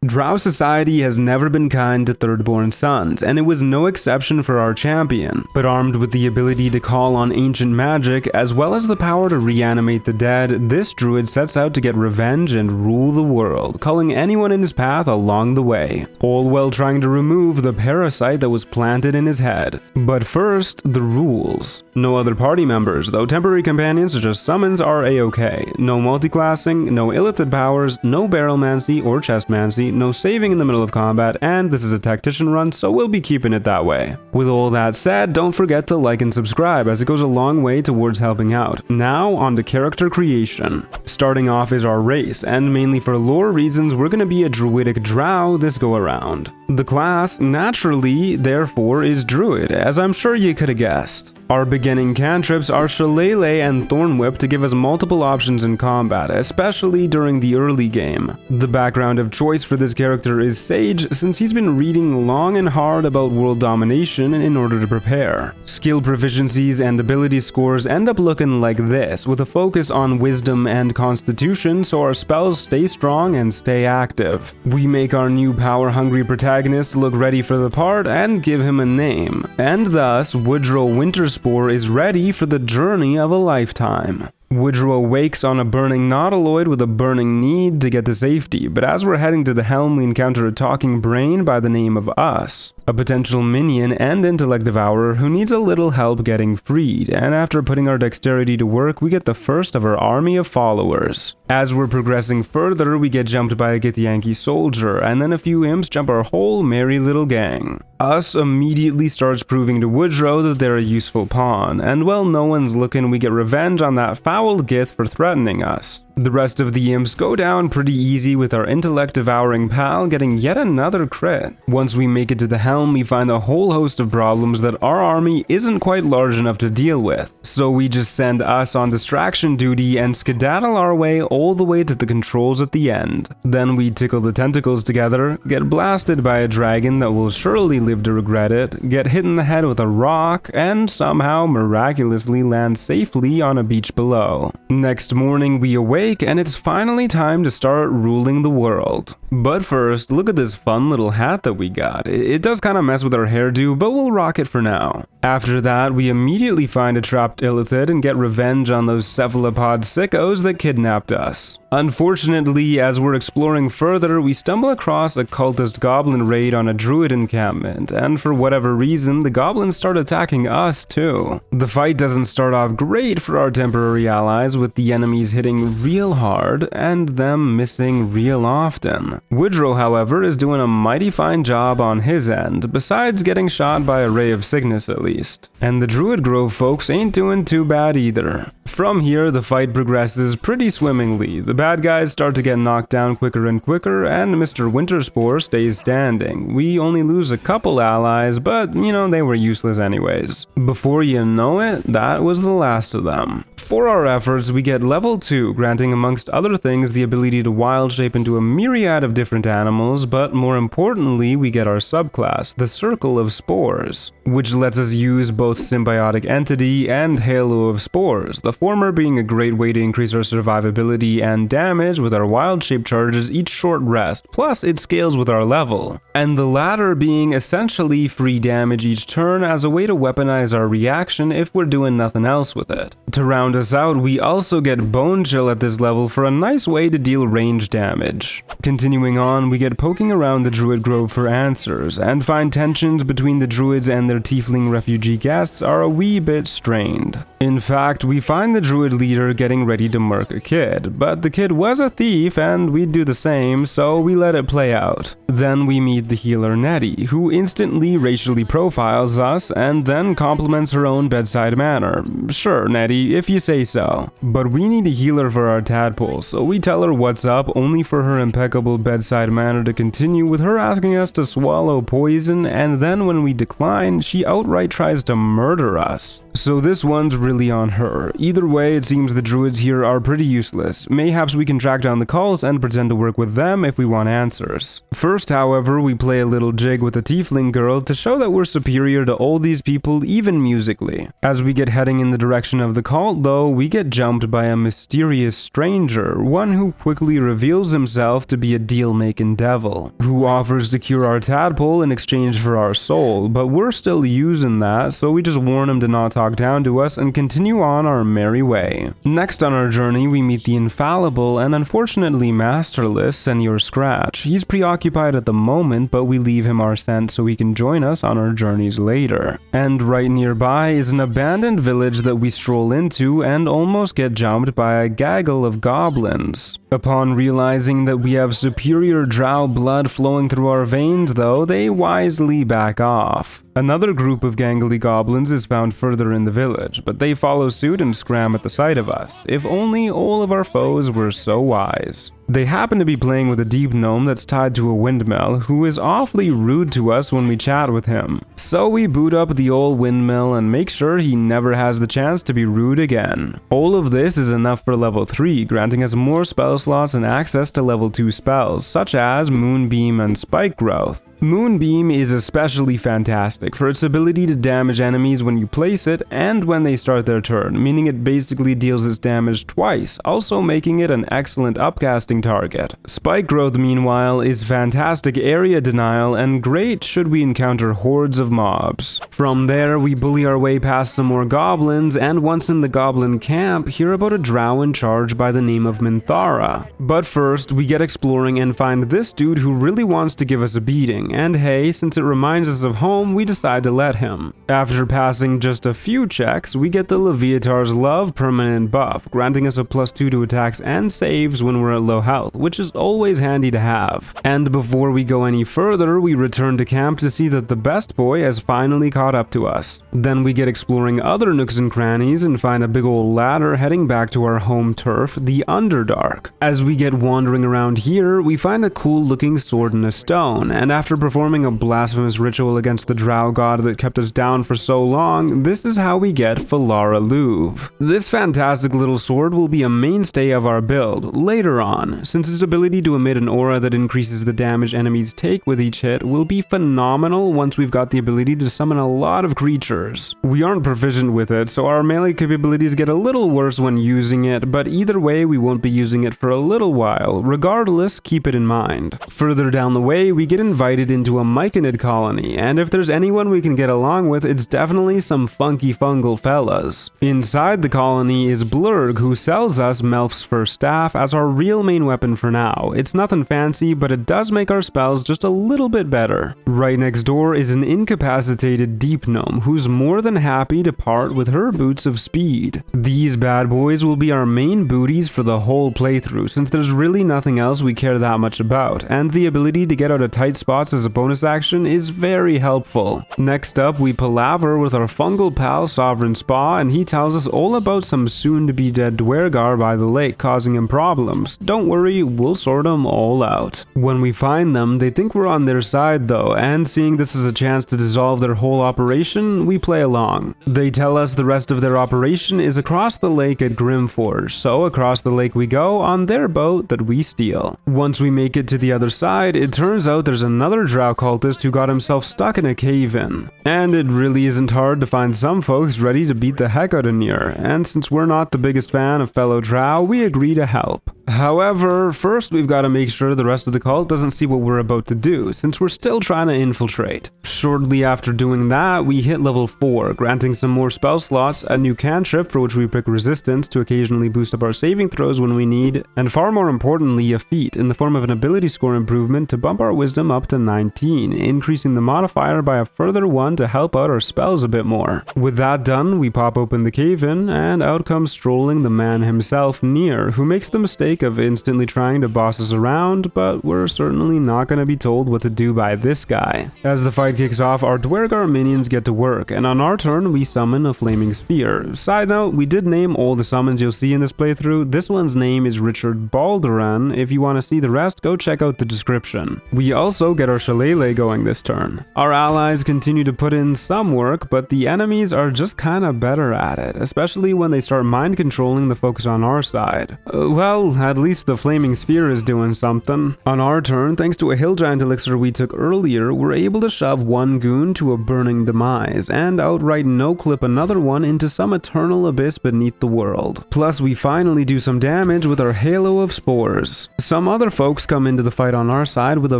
Drow society has never been kind to third-born sons, and it was no exception for our champion. But armed with the ability to call on ancient magic, as well as the power to reanimate the dead, this druid sets out to get revenge and rule the world, culling anyone in his path along the way, all while trying to remove the parasite that was planted in his head. But first, the rules. No other party members, though temporary companions such as summons are a-okay. No multiclassing, no illithid powers, no barrelmancy or chestmancy, no saving in the middle of combat, and this is a tactician run, so we'll be keeping it that way. With all that said, don't forget to like and subscribe, as it goes a long way towards helping out. Now, on to character creation. Starting off is our race, and mainly for lore reasons, we're gonna be a druidic drow this go around. The class, naturally, therefore, is druid, as I'm sure you could have guessed. Our beginning cantrips are Shillelagh and Thornwhip to give us multiple options in combat, especially during the early game. The background of choice for this character is Sage, since he's been reading long and hard about world domination in order to prepare. Skill proficiencies and ability scores end up looking like this, with a focus on wisdom and constitution so our spells stay strong and stay active. We make our new power-hungry protagonist look ready for the part and give him a name, and thus Woodrow Winterspore is ready for the journey of a lifetime. Woodrow awakes on a burning nautiloid with a burning need to get to safety, but as we're heading to the helm we encounter a talking brain by the name of Us, a potential minion and intellect devourer who needs a little help getting freed, and after putting our dexterity to work we get the first of our army of followers. As we're progressing further we get jumped by a Githyanki soldier, and then a few imps jump our whole merry little gang. Us immediately starts proving to Woodrow that they're a useful pawn, and while no one's looking we get revenge on that foul Gith for threatening us. The rest of the imps go down pretty easy with our intellect-devouring pal getting yet another crit. Once we make it to the helm, we find a whole host of problems that our army isn't quite large enough to deal with. So we just send Us on distraction duty and skedaddle our way all the way to the controls at the end. Then we tickle the tentacles together, get blasted by a dragon that will surely live to regret it, get hit in the head with a rock, and somehow miraculously land safely on a beach below. Next morning we awake and it's finally time to start ruling the world. But first, look at this fun little hat that we got. It does kind of mess with our hairdo, but we'll rock it for now. After that, we immediately find a trapped illithid and get revenge on those cephalopod sickos that kidnapped us. Unfortunately, as we're exploring further, we stumble across a cultist goblin raid on a druid encampment, and for whatever reason, the goblins start attacking us too. The fight doesn't start off great for our temporary allies, with the enemies hitting real hard and them missing real often. Woodrow, however, is doing a mighty fine job on his end, besides getting shot by a ray of sickness at least. And the Druid Grove folks ain't doing too bad either. From here, the fight progresses pretty swimmingly. The bad guys start to get knocked down quicker and quicker, and Mr. Winterspore stays standing. We only lose a couple allies, but you know, they were useless anyways. Before you know it, that was the last of them. For our efforts, we get level 2, granting amongst other things the ability to wild shape into a myriad of different animals, but more importantly, we get our subclass, the Circle of Spores, which lets us use both Symbiotic Entity and Halo of Spores, the former being a great way to increase our survivability and damage with our wild shape charges each short rest, plus it scales with our level, and the latter being essentially free damage each turn as a way to weaponize our reaction if we're doing nothing else with it. To round us out, we also get Bone Chill at this level for a nice way to deal range damage. Continuing on, we get poking around the Druid Grove for answers, and find tensions between the Druids and their tiefling refugee guests are a wee bit strained. In fact, we find the Druid leader getting ready to murk a kid, but the kid was a thief and we'd do the same, so we let it play out. Then we meet the healer Nettie, who instantly racially profiles us and then compliments her own bedside manner. Sure, Nettie, if you say so. But we need a healer for our tadpole, so we tell her what's up, only for her impeccable bedside manner to continue with her asking us to swallow poison, and then when we decline, she outright tries to murder us. So this one's really on her. Either way, it seems the druids here are pretty useless, may have perhaps we can track down the cults and pretend to work with them if we want answers. First, however, we play a little jig with the tiefling girl to show that we're superior to all these people, even musically. As we get heading in the direction of the cult, though, we get jumped by a mysterious stranger, one who quickly reveals himself to be a deal-making devil, who offers to cure our tadpole in exchange for our soul, but we're still using that, so we just warn him to not talk down to us and continue on our merry way. Next on our journey, we meet the infallible and unfortunately masterless Senor Scratch. He's preoccupied at the moment, but we leave him our scent so he can join us on our journeys later. And right nearby is an abandoned village that we stroll into and almost get jumped by a gaggle of goblins. Upon realizing that we have superior drow blood flowing through our veins, though, they wisely back off. Another group of gangly goblins is found further in the village, but they follow suit and scram at the sight of us. If only all of our foes were so wise. They happen to be playing with a deep gnome that's tied to a windmill, who is awfully rude to us when we chat with him. So we boot up the old windmill and make sure he never has the chance to be rude again. All of this is enough for level 3, granting us more spell slots and access to level 2 spells, such as Moonbeam and Spike Growth. Moonbeam is especially fantastic for its ability to damage enemies when you place it and when they start their turn, meaning it basically deals its damage twice, also making it an excellent upcasting target. Spike Growth, meanwhile, is fantastic area denial and great should we encounter hordes of mobs. From there, we bully our way past some more goblins, and once in the goblin camp, hear about a drow in charge by the name of Minthara. But first, we get exploring and find this dude who really wants to give us a beating. And hey, since it reminds us of home, we decide to let him. After passing just a few checks, we get the Leviatar's Love permanent buff, granting us a +2 to attacks and saves when we're at low health, which is always handy to have. And before we go any further, we return to camp to see that the best boy has finally caught up to us. Then we get exploring other nooks and crannies and find a big old ladder heading back to our home turf, the Underdark. As we get wandering around here, we find a cool looking sword in a stone, and after performing a blasphemous ritual against the drow god that kept us down for so long, this is how we get Falara Louv. This fantastic little sword will be a mainstay of our build later on, since its ability to emit an aura that increases the damage enemies take with each hit will be phenomenal once we've got the ability to summon a lot of creatures. We aren't proficient with it, so our melee capabilities get a little worse when using it, but either way we won't be using it for a little while. Regardless, keep it in mind. Further down the way, we get invited into a Myconid colony, and if there's anyone we can get along with, it's definitely some funky fungal fellas. Inside the colony is Blurg, who sells us Melf's first staff as our real main weapon for now. It's nothing fancy, but it does make our spells just a little bit better. Right next door is an incapacitated deep gnome who's more than happy to part with her boots of speed. These bad boys will be our main booties for the whole playthrough, since there's really nothing else we care that much about, and the ability to get out of tight spots as a bonus action is very helpful. Next up, we palaver with our fungal pal Sovereign Spa, and he tells us all about some soon-to-be dead Dwergar by the lake causing him problems. Don't worry, we'll sort them all out. When we find them, they think we're on their side though, and seeing this as a chance to dissolve their whole operation, we play along. They tell us the rest of their operation is across the lake at Grimforge, so across the lake we go on their boat that we steal. Once we make it to the other side, it turns out there's another drow cultist who got himself stuck in a cave-in. And it really isn't hard to find some folks ready to beat the heck out of Nier, and since we're not the biggest fan of fellow drow, we agree to help. However, first we've got to make sure the rest of the cult doesn't see what we're about to do, since we're still trying to infiltrate. Shortly after doing that, we hit level 4, granting some more spell slots, a new cantrip for which we pick resistance to occasionally boost up our saving throws when we need, and far more importantly, a feat in the form of an ability score improvement to bump our wisdom up to 19, increasing the modifier by a further 1 to help out our spells a bit more. With that done, we pop open the cave-in, and out comes strolling the man himself, Nier, who makes the mistake of instantly trying to boss us around, but we're certainly not going to be told what to do by this guy. As the fight kicks off, our Dwergar minions get to work, and on our turn we summon a flaming spear. Side note, we did name all the summons you'll see in this playthrough. This one's name is Richard Ball-duran. If you want to see the rest, go check out the description. We also get our our shillelagh going this turn. Our allies continue to put in some work, but the enemies are just kinda better at it, especially when they start mind controlling the focus on our side. Well, at least the flaming sphere is doing something. On our turn, thanks to a hill giant elixir we took earlier, we're able to shove one goon to a burning demise, and outright no-clip another one into some eternal abyss beneath the world. Plus, we finally do some damage with our halo of spores. Some other folks come into the fight on our side with a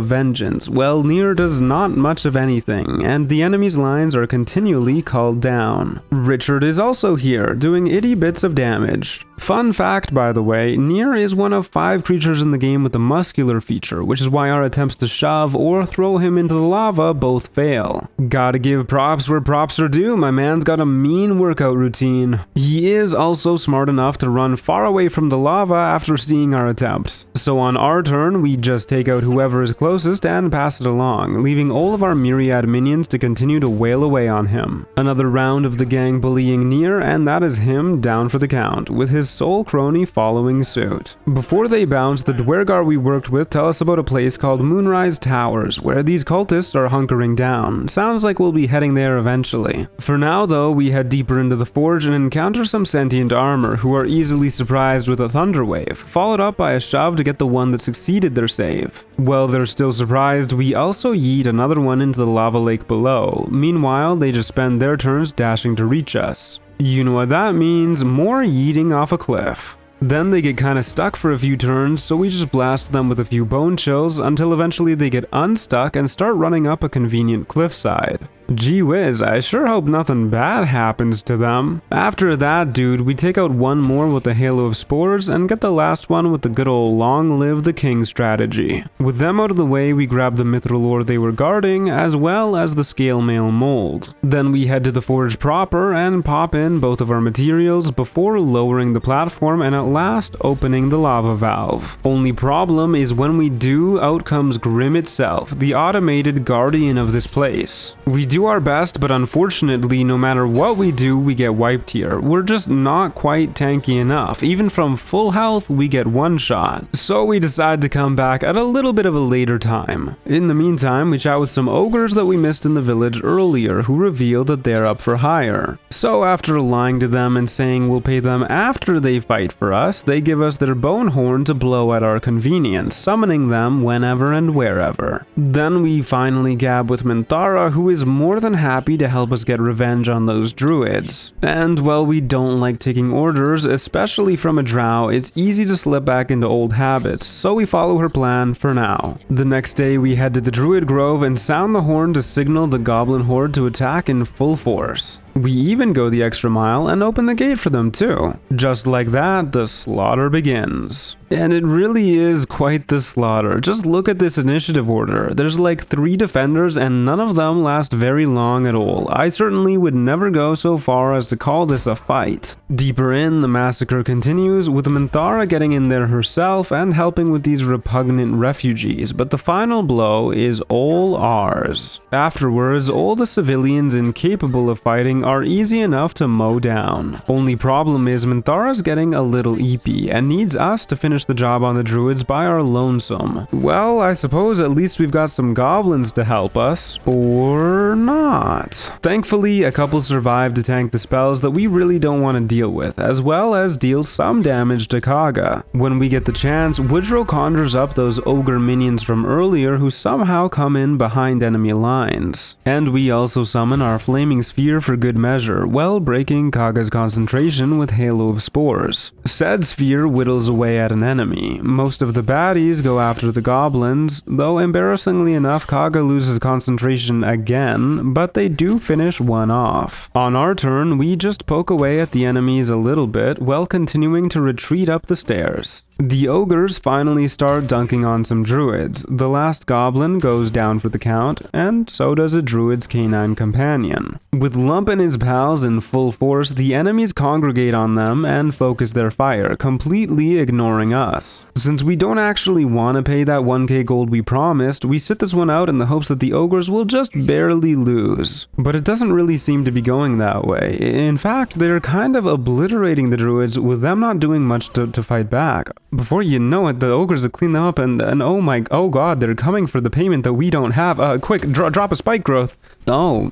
vengeance. Well, Nier does not much of anything, and the enemy's lines are continually called down. Richard is also here, doing itty bits of damage. Fun fact, by the way, Nier is one of 5 creatures in the game with a muscular feature, which is why our attempts to shove or throw him into the lava both fail. Gotta give props where props are due, my man's got a mean workout routine. He is also smart enough to run far away from the lava after seeing our attempts. So on our turn, we just take out whoever is closest and pass it along, leaving all of our myriad minions to continue to wail away on him. Another round of the gang bullying Nier, and that is him down for the count, with his sole crony following suit. Before they bounce, the Dwergar we worked with tell us about a place called Moonrise Towers, where these cultists are hunkering down. Sounds like we'll be heading there eventually. For now though, we head deeper into the forge and encounter some sentient armor who are easily surprised with a thunder wave, followed up by a shove to get the one that succeeded their save. While they're still surprised, we also yeet another one into the lava lake below. Meanwhile, they just spend their turns dashing to reach us. You know what that means, more yeeting off a cliff. Then they get kinda stuck for a few turns, so we just blast them with a few bone chills until eventually they get unstuck and start running up a convenient cliffside. Gee whiz, I sure hope nothing bad happens to them. After that dude, we take out one more with the halo of spores and get the last one with the good old long live the king strategy. With them out of the way, we grab the mithril ore they were guarding, as well as the scale mail mold. Then we head to the forge proper and pop in both of our materials before lowering the platform and at last opening the lava valve. Only problem is when we do, out comes Grim itself, the automated guardian of this place. We do our best, but unfortunately, no matter what we do, we get wiped here. We're just not quite tanky enough. Even from full health, we get one shot. So we decide to come back at a little bit of a later time. In the meantime, we chat with some ogres that we missed in the village earlier who reveal that they're up for hire. So after lying to them and saying we'll pay them after they fight for us, they give us their bone horn to blow at our convenience, summoning them whenever and wherever. Then we finally gab with Minthara, who is more than happy to help us get revenge on those druids. And while we don't like taking orders, especially from a drow, it's easy to slip back into old habits, so we follow her plan for now. The next day we head to the druid grove and sound the horn to signal the goblin horde to attack in full force. We even go the extra mile and open the gate for them too. Just like that, the slaughter begins. And it really is quite the slaughter. Just look at this initiative order. There's like 3 defenders and none of them last very long at all. I certainly would never go so far as to call this a fight. Deeper in, the massacre continues, with Minthara getting in there herself and helping with these repugnant refugees, but the final blow is all ours. Afterwards, all the civilians incapable of fighting are easy enough to mow down. Only problem is Minthara's getting a little eepy and needs us to finish the job on the druids by our lonesome. Well, I suppose at least we've got some goblins to help us. Or not. Thankfully, a couple survived to tank the spells that we really don't want to deal with, as well as deal some damage to Kaga. When we get the chance, Woodrow conjures up those ogre minions from earlier who somehow come in behind enemy lines. And we also summon our flaming sphere for good measure, well breaking Kaga's concentration with Halo of Spores. Said sphere whittles away at an enemy. Most of the baddies go after the goblins, though embarrassingly enough Kaga loses concentration again, but they do finish one off. On our turn, we just poke away at the enemies a little bit while continuing to retreat up the stairs. The ogres finally start dunking on some druids. The last goblin goes down for the count, and so does a druid's canine companion. With Lump and his pals in full force, the enemies congregate on them and focus their fire, completely ignoring us. Since we don't actually want to pay that 1k gold we promised, we sit this one out in the hopes that the ogres will just barely lose. But it doesn't really seem to be going that way. In fact, they're kind of obliterating the druids with them not doing much to fight back. Before you know it, the ogres will clean them up and oh god, they're coming for the payment that we don't have. Quick, drop a spike growth. Oh,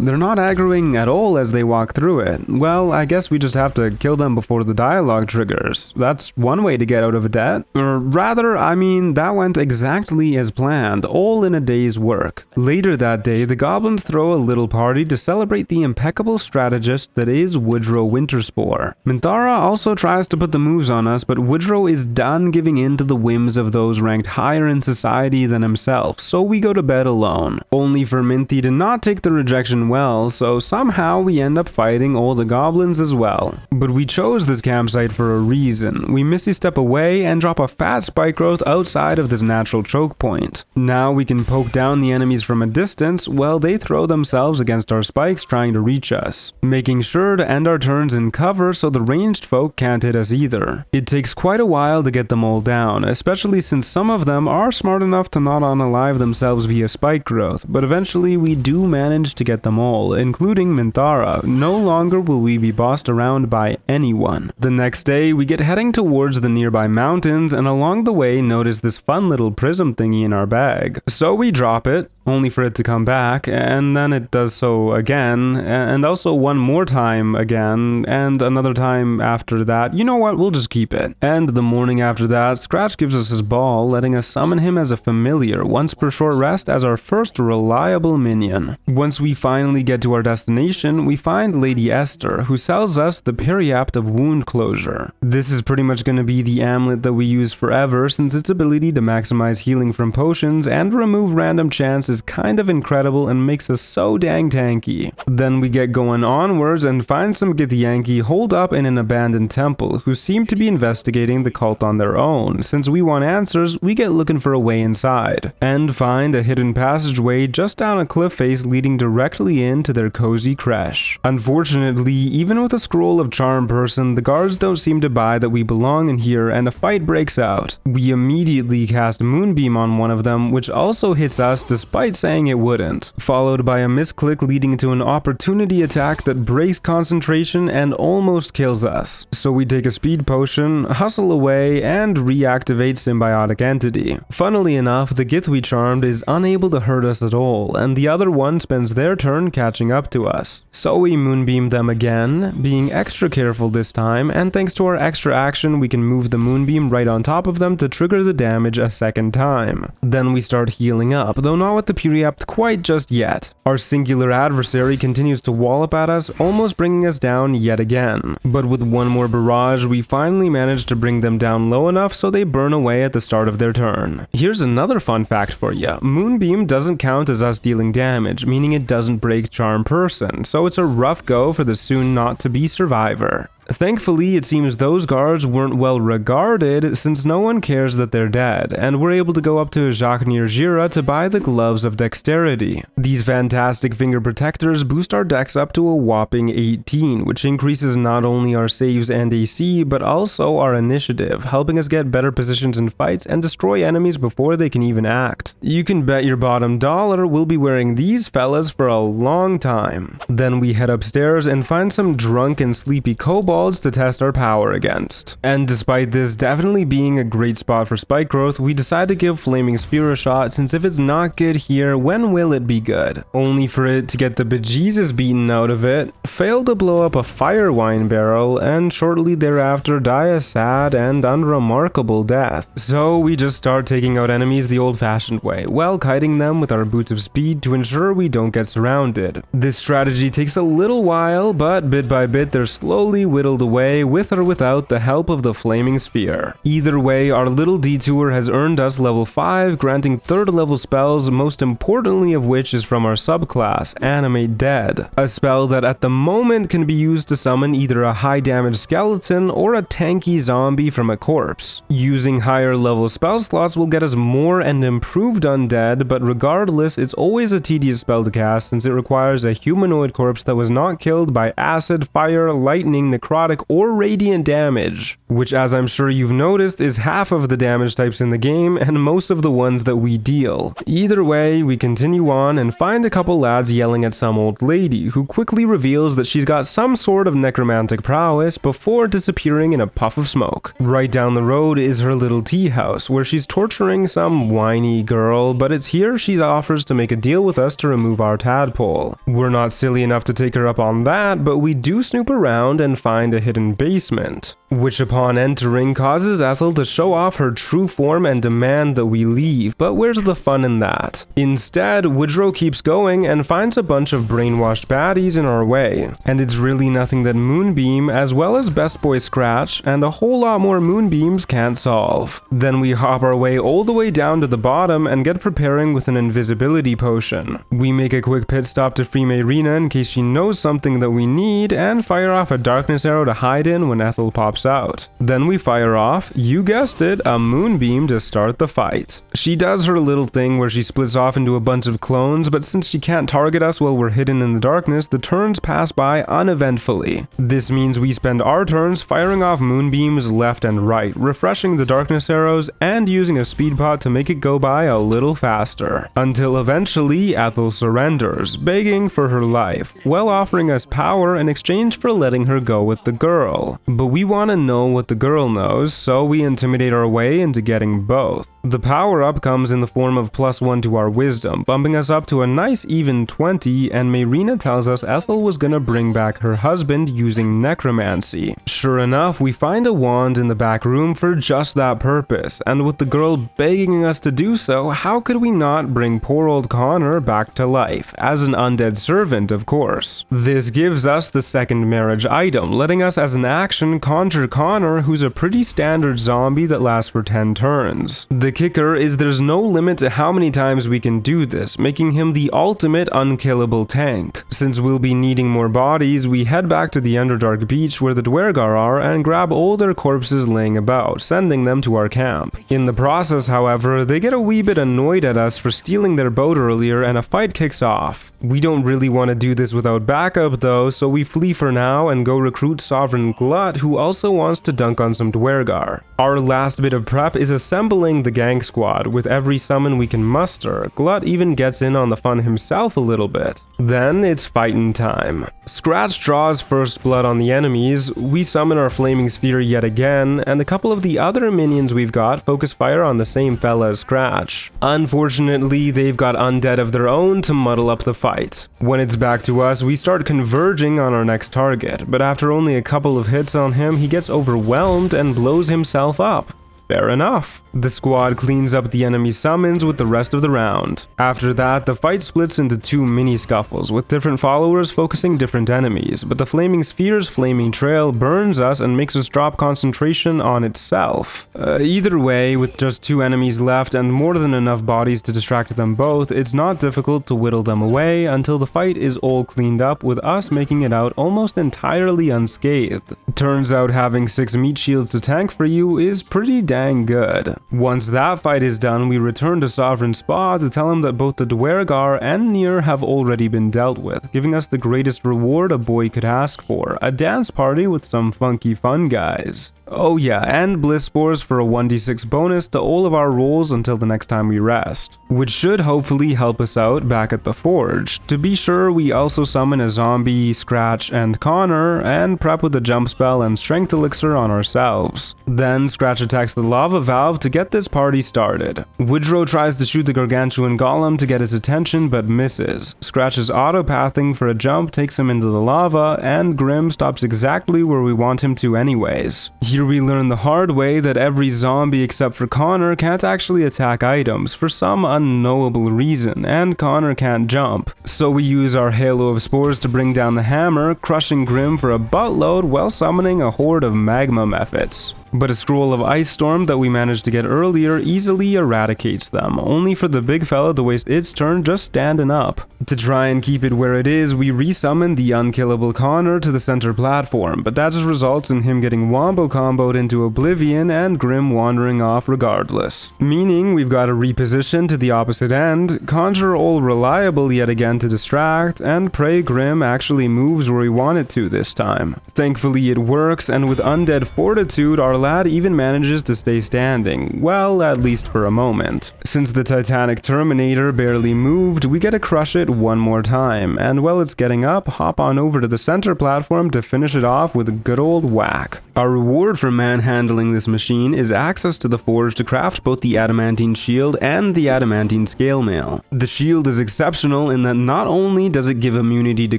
they're not aggroing at all as they walk through it. Well, I guess we just have to kill them before the dialogue triggers. That's one way to get out of a debt. Or rather, I mean, that went exactly as planned, all in a day's work. Later that day, the goblins throw a little party to celebrate the impeccable strategist that is Woodrow Winterspore. Minthara also tries to put the moves on us, but Woodrow is done giving in to the whims of those ranked higher in society than himself, so we go to bed alone. Only for Minty to not take the rejection well, so somehow we end up fighting all the goblins as well. But we chose this campsite for a reason. We misty step away and drop a fat spike growth outside of this natural choke point. Now we can poke down the enemies from a distance while they throw themselves against our spikes trying to reach us, making sure to end our turns in cover so the ranged folk can't hit us either. It takes quite a while to get them all down, especially since some of them are smart enough to not unalive themselves via spike growth, but eventually we do manage to get them all, including Minthara. No longer will we be bossed around by anyone. The next day, we get heading towards the nearby mountains and along the way notice this fun little prism thingy in our bag. So we drop it, only for it to come back, and then it does so again, and also one more time again, and another time after that. You know what, we'll just keep it. And the morning after that, Scratch gives us his ball, letting us summon him as a familiar once per short rest as our first reliable minion. Once we finally get to our destination, we find Lady Esther, who sells us the Periapt of Wound Closure. This is pretty much going to be the amulet that we use forever, since its ability to maximize healing from potions and remove random chance is kind of incredible and makes us so dang tanky. Then we get going onwards and find some Githyanki holed up in an abandoned temple who seem to be investigating the cult on their own. Since we want answers, we get looking for a way inside and find a hidden passageway just down a cliff face leading directly into their cozy creche. Unfortunately, even with a scroll of charm person, the guards don't seem to buy that we belong in here and a fight breaks out. We immediately cast Moonbeam on one of them, which also hits us despite saying it wouldn't, followed by a misclick leading to an opportunity attack that breaks concentration and almost kills us. So we take a speed potion, hustle away, and reactivate symbiotic entity. Funnily enough, the Gith we charmed is unable to hurt us at all, and the other one spends their turn catching up to us. So we Moonbeam them again, being extra careful this time, and thanks to our extra action we can move the Moonbeam right on top of them to trigger the damage a second time. Then we start healing up, though not with the Periapt quite just yet. Our singular adversary continues to wallop at us, almost bringing us down yet again. But with one more barrage, we finally manage to bring them down low enough so they burn away at the start of their turn. Here's another fun fact for you. Moonbeam doesn't count as us dealing damage, meaning it doesn't break charm person, so it's a rough go for the soon not to be survivor. Thankfully, it seems those guards weren't well regarded since no one cares that they're dead, and we're able to go up to Jacques Gira to buy the Gloves of Dexterity. These fantastic finger protectors boost our dex up to a whopping 18, which increases not only our saves and AC, but also our initiative, helping us get better positions in fights and destroy enemies before they can even act. You can bet your bottom dollar we'll be wearing these fellas for a long time. Then we head upstairs and find some drunk and sleepy kobolds to test our power against. And despite this definitely being a great spot for spike growth, we decide to give Flaming Spear a shot, since if it's not good here, when will it be good? Only for it to get the bejesus beaten out of it, fail to blow up a fire wine barrel, and shortly thereafter die a sad and unremarkable death. So we just start taking out enemies the old-fashioned way, while kiting them with our boots of speed to ensure we don't get surrounded. This strategy takes a little while, but bit by bit they're slowly whittled away with or without the help of the Flaming Sphere. Either way, our little detour has earned us level 5, granting 3rd level spells, most importantly of which is from our subclass, Animate Dead, a spell that at the moment can be used to summon either a high damage skeleton or a tanky zombie from a corpse. Using higher level spell slots will get us more and improved undead, but regardless, it's always a tedious spell to cast since it requires a humanoid corpse that was not killed by acid, fire, lightning, necrotic, necrotic or radiant damage, which, as I'm sure you've noticed, is half of the damage types in the game and most of the ones that we deal. Either way, we continue on and find a couple lads yelling at some old lady, who quickly reveals that she's got some sort of necromantic prowess before disappearing in a puff of smoke. Right down the road is her little tea house, where she's torturing some whiny girl, but it's here she offers to make a deal with us to remove our tadpole. We're not silly enough to take her up on that, but we do snoop around and find a hidden basement, which upon entering causes Ethel to show off her true form and demand that we leave, but where's the fun in that? Instead, Woodrow keeps going and finds a bunch of brainwashed baddies in our way, and it's really nothing that Moonbeam, as well as Best Boy Scratch, and a whole lot more Moonbeams can't solve. Then we hop our way all the way down to the bottom and get preparing with an invisibility potion. We make a quick pit stop to free Myrmidon in case she knows something that we need, and fire off a darkness arrow to hide in when Ethel pops out. Then we fire off, you guessed it, a Moonbeam to start the fight. She does her little thing where she splits off into a bunch of clones, but since she can't target us while we're hidden in the darkness, the turns pass by uneventfully. This means we spend our turns firing off Moonbeams left and right, refreshing the darkness arrows and using a speed pot to make it go by a little faster. Until eventually Ethel surrenders, begging for her life, while offering us power in exchange for letting her go with the girl. But we want to know what the girl knows, so we intimidate our way into getting both. The power-up comes in the form of +1 to our wisdom, bumping us up to a nice even 20, and Myrmidon tells us Ethel was gonna bring back her husband using necromancy. Sure enough, we find a wand in the back room for just that purpose, and with the girl begging us to do so, how could we not bring poor old Connor back to life, as an undead servant of course. This gives us the second marriage item, letting us as an action conjure Connor, who's a pretty standard zombie that lasts for 10 turns. The kicker is there's no limit to how many times we can do this, making him the ultimate unkillable tank. Since we'll be needing more bodies, we head back to the Underdark beach where the Dwergar are and grab all their corpses laying about, sending them to our camp. In the process, however, they get a wee bit annoyed at us for stealing their boat earlier and a fight kicks off. We don't really want to do this without backup though, so we flee for now and go recruit Sovereign Glut, who also wants to dunk on some Dwergar. Our last bit of prep is assembling the gang squad. With every summon we can muster, Glut even gets in on the fun himself a little bit. Then it's fightin' time. Scratch draws first blood on the enemies, we summon our flaming sphere yet again, and a couple of the other minions we've got focus fire on the same fella as Scratch. Unfortunately, they've got undead of their own to muddle up the fight. When it's back to us, we start converging on our next target, but after only a couple of hits on him, he gets overwhelmed and blows himself up. Fair enough. The squad cleans up the enemy summons with the rest of the round. After that, the fight splits into 2 mini scuffles, with different followers focusing different enemies, but the Flaming Sphere's flaming trail burns us and makes us drop concentration on itself. Either way, with just 2 enemies left and more than enough bodies to distract them both, it's not difficult to whittle them away until the fight is all cleaned up, with us making it out almost entirely unscathed. Turns out having 6 meat shields to tank for you is pretty dang good. Once that fight is done, we return to Sovereign Spa to tell him that both the Dwergar and Nier have already been dealt with, giving us the greatest reward a boy could ask for, a dance party with some funky fun guys. Oh yeah, and Bliss Spores for a 1d6 bonus to all of our rolls until the next time we rest, which should hopefully help us out back at the Forge. To be sure, we also summon a zombie, Scratch, and Connor, and prep with a jump spell and strength elixir on ourselves. Then Scratch attacks the lava valve to get this party started. Woodrow tries to shoot the gargantuan golem to get his attention but misses. Scratch's auto-pathing for a jump takes him into the lava, and Grim stops exactly where we want him to anyways. Here we learn the hard way that every zombie except for Connor can't actually attack items for some unknowable reason, and Connor can't jump. So we use our halo of spores to bring down the hammer, crushing Grim for a buttload while summoning a horde of magma Mephits. but a scroll of Ice Storm that we managed to get earlier easily eradicates them, only for the big fella to waste its turn just standing up. To try and keep it where it is, we resummon the unkillable Connor to the center platform, but that just results in him getting wombo comboed into oblivion and Grim wandering off regardless. Meaning we've got to reposition to the opposite end, conjure Ol Reliable yet again to distract, and pray Grim actually moves where we want it to this time. Thankfully it works, and with Undead Fortitude, our lad even manages to stay standing, well, at least for a moment. Since the Titanic Terminator barely moved, we get to crush it one more time, and while it's getting up, hop on over to the center platform to finish it off with a good old whack. Our reward for manhandling this machine is access to the forge to craft both the adamantine shield and the adamantine scale mail. The shield is exceptional in that not only does it give immunity to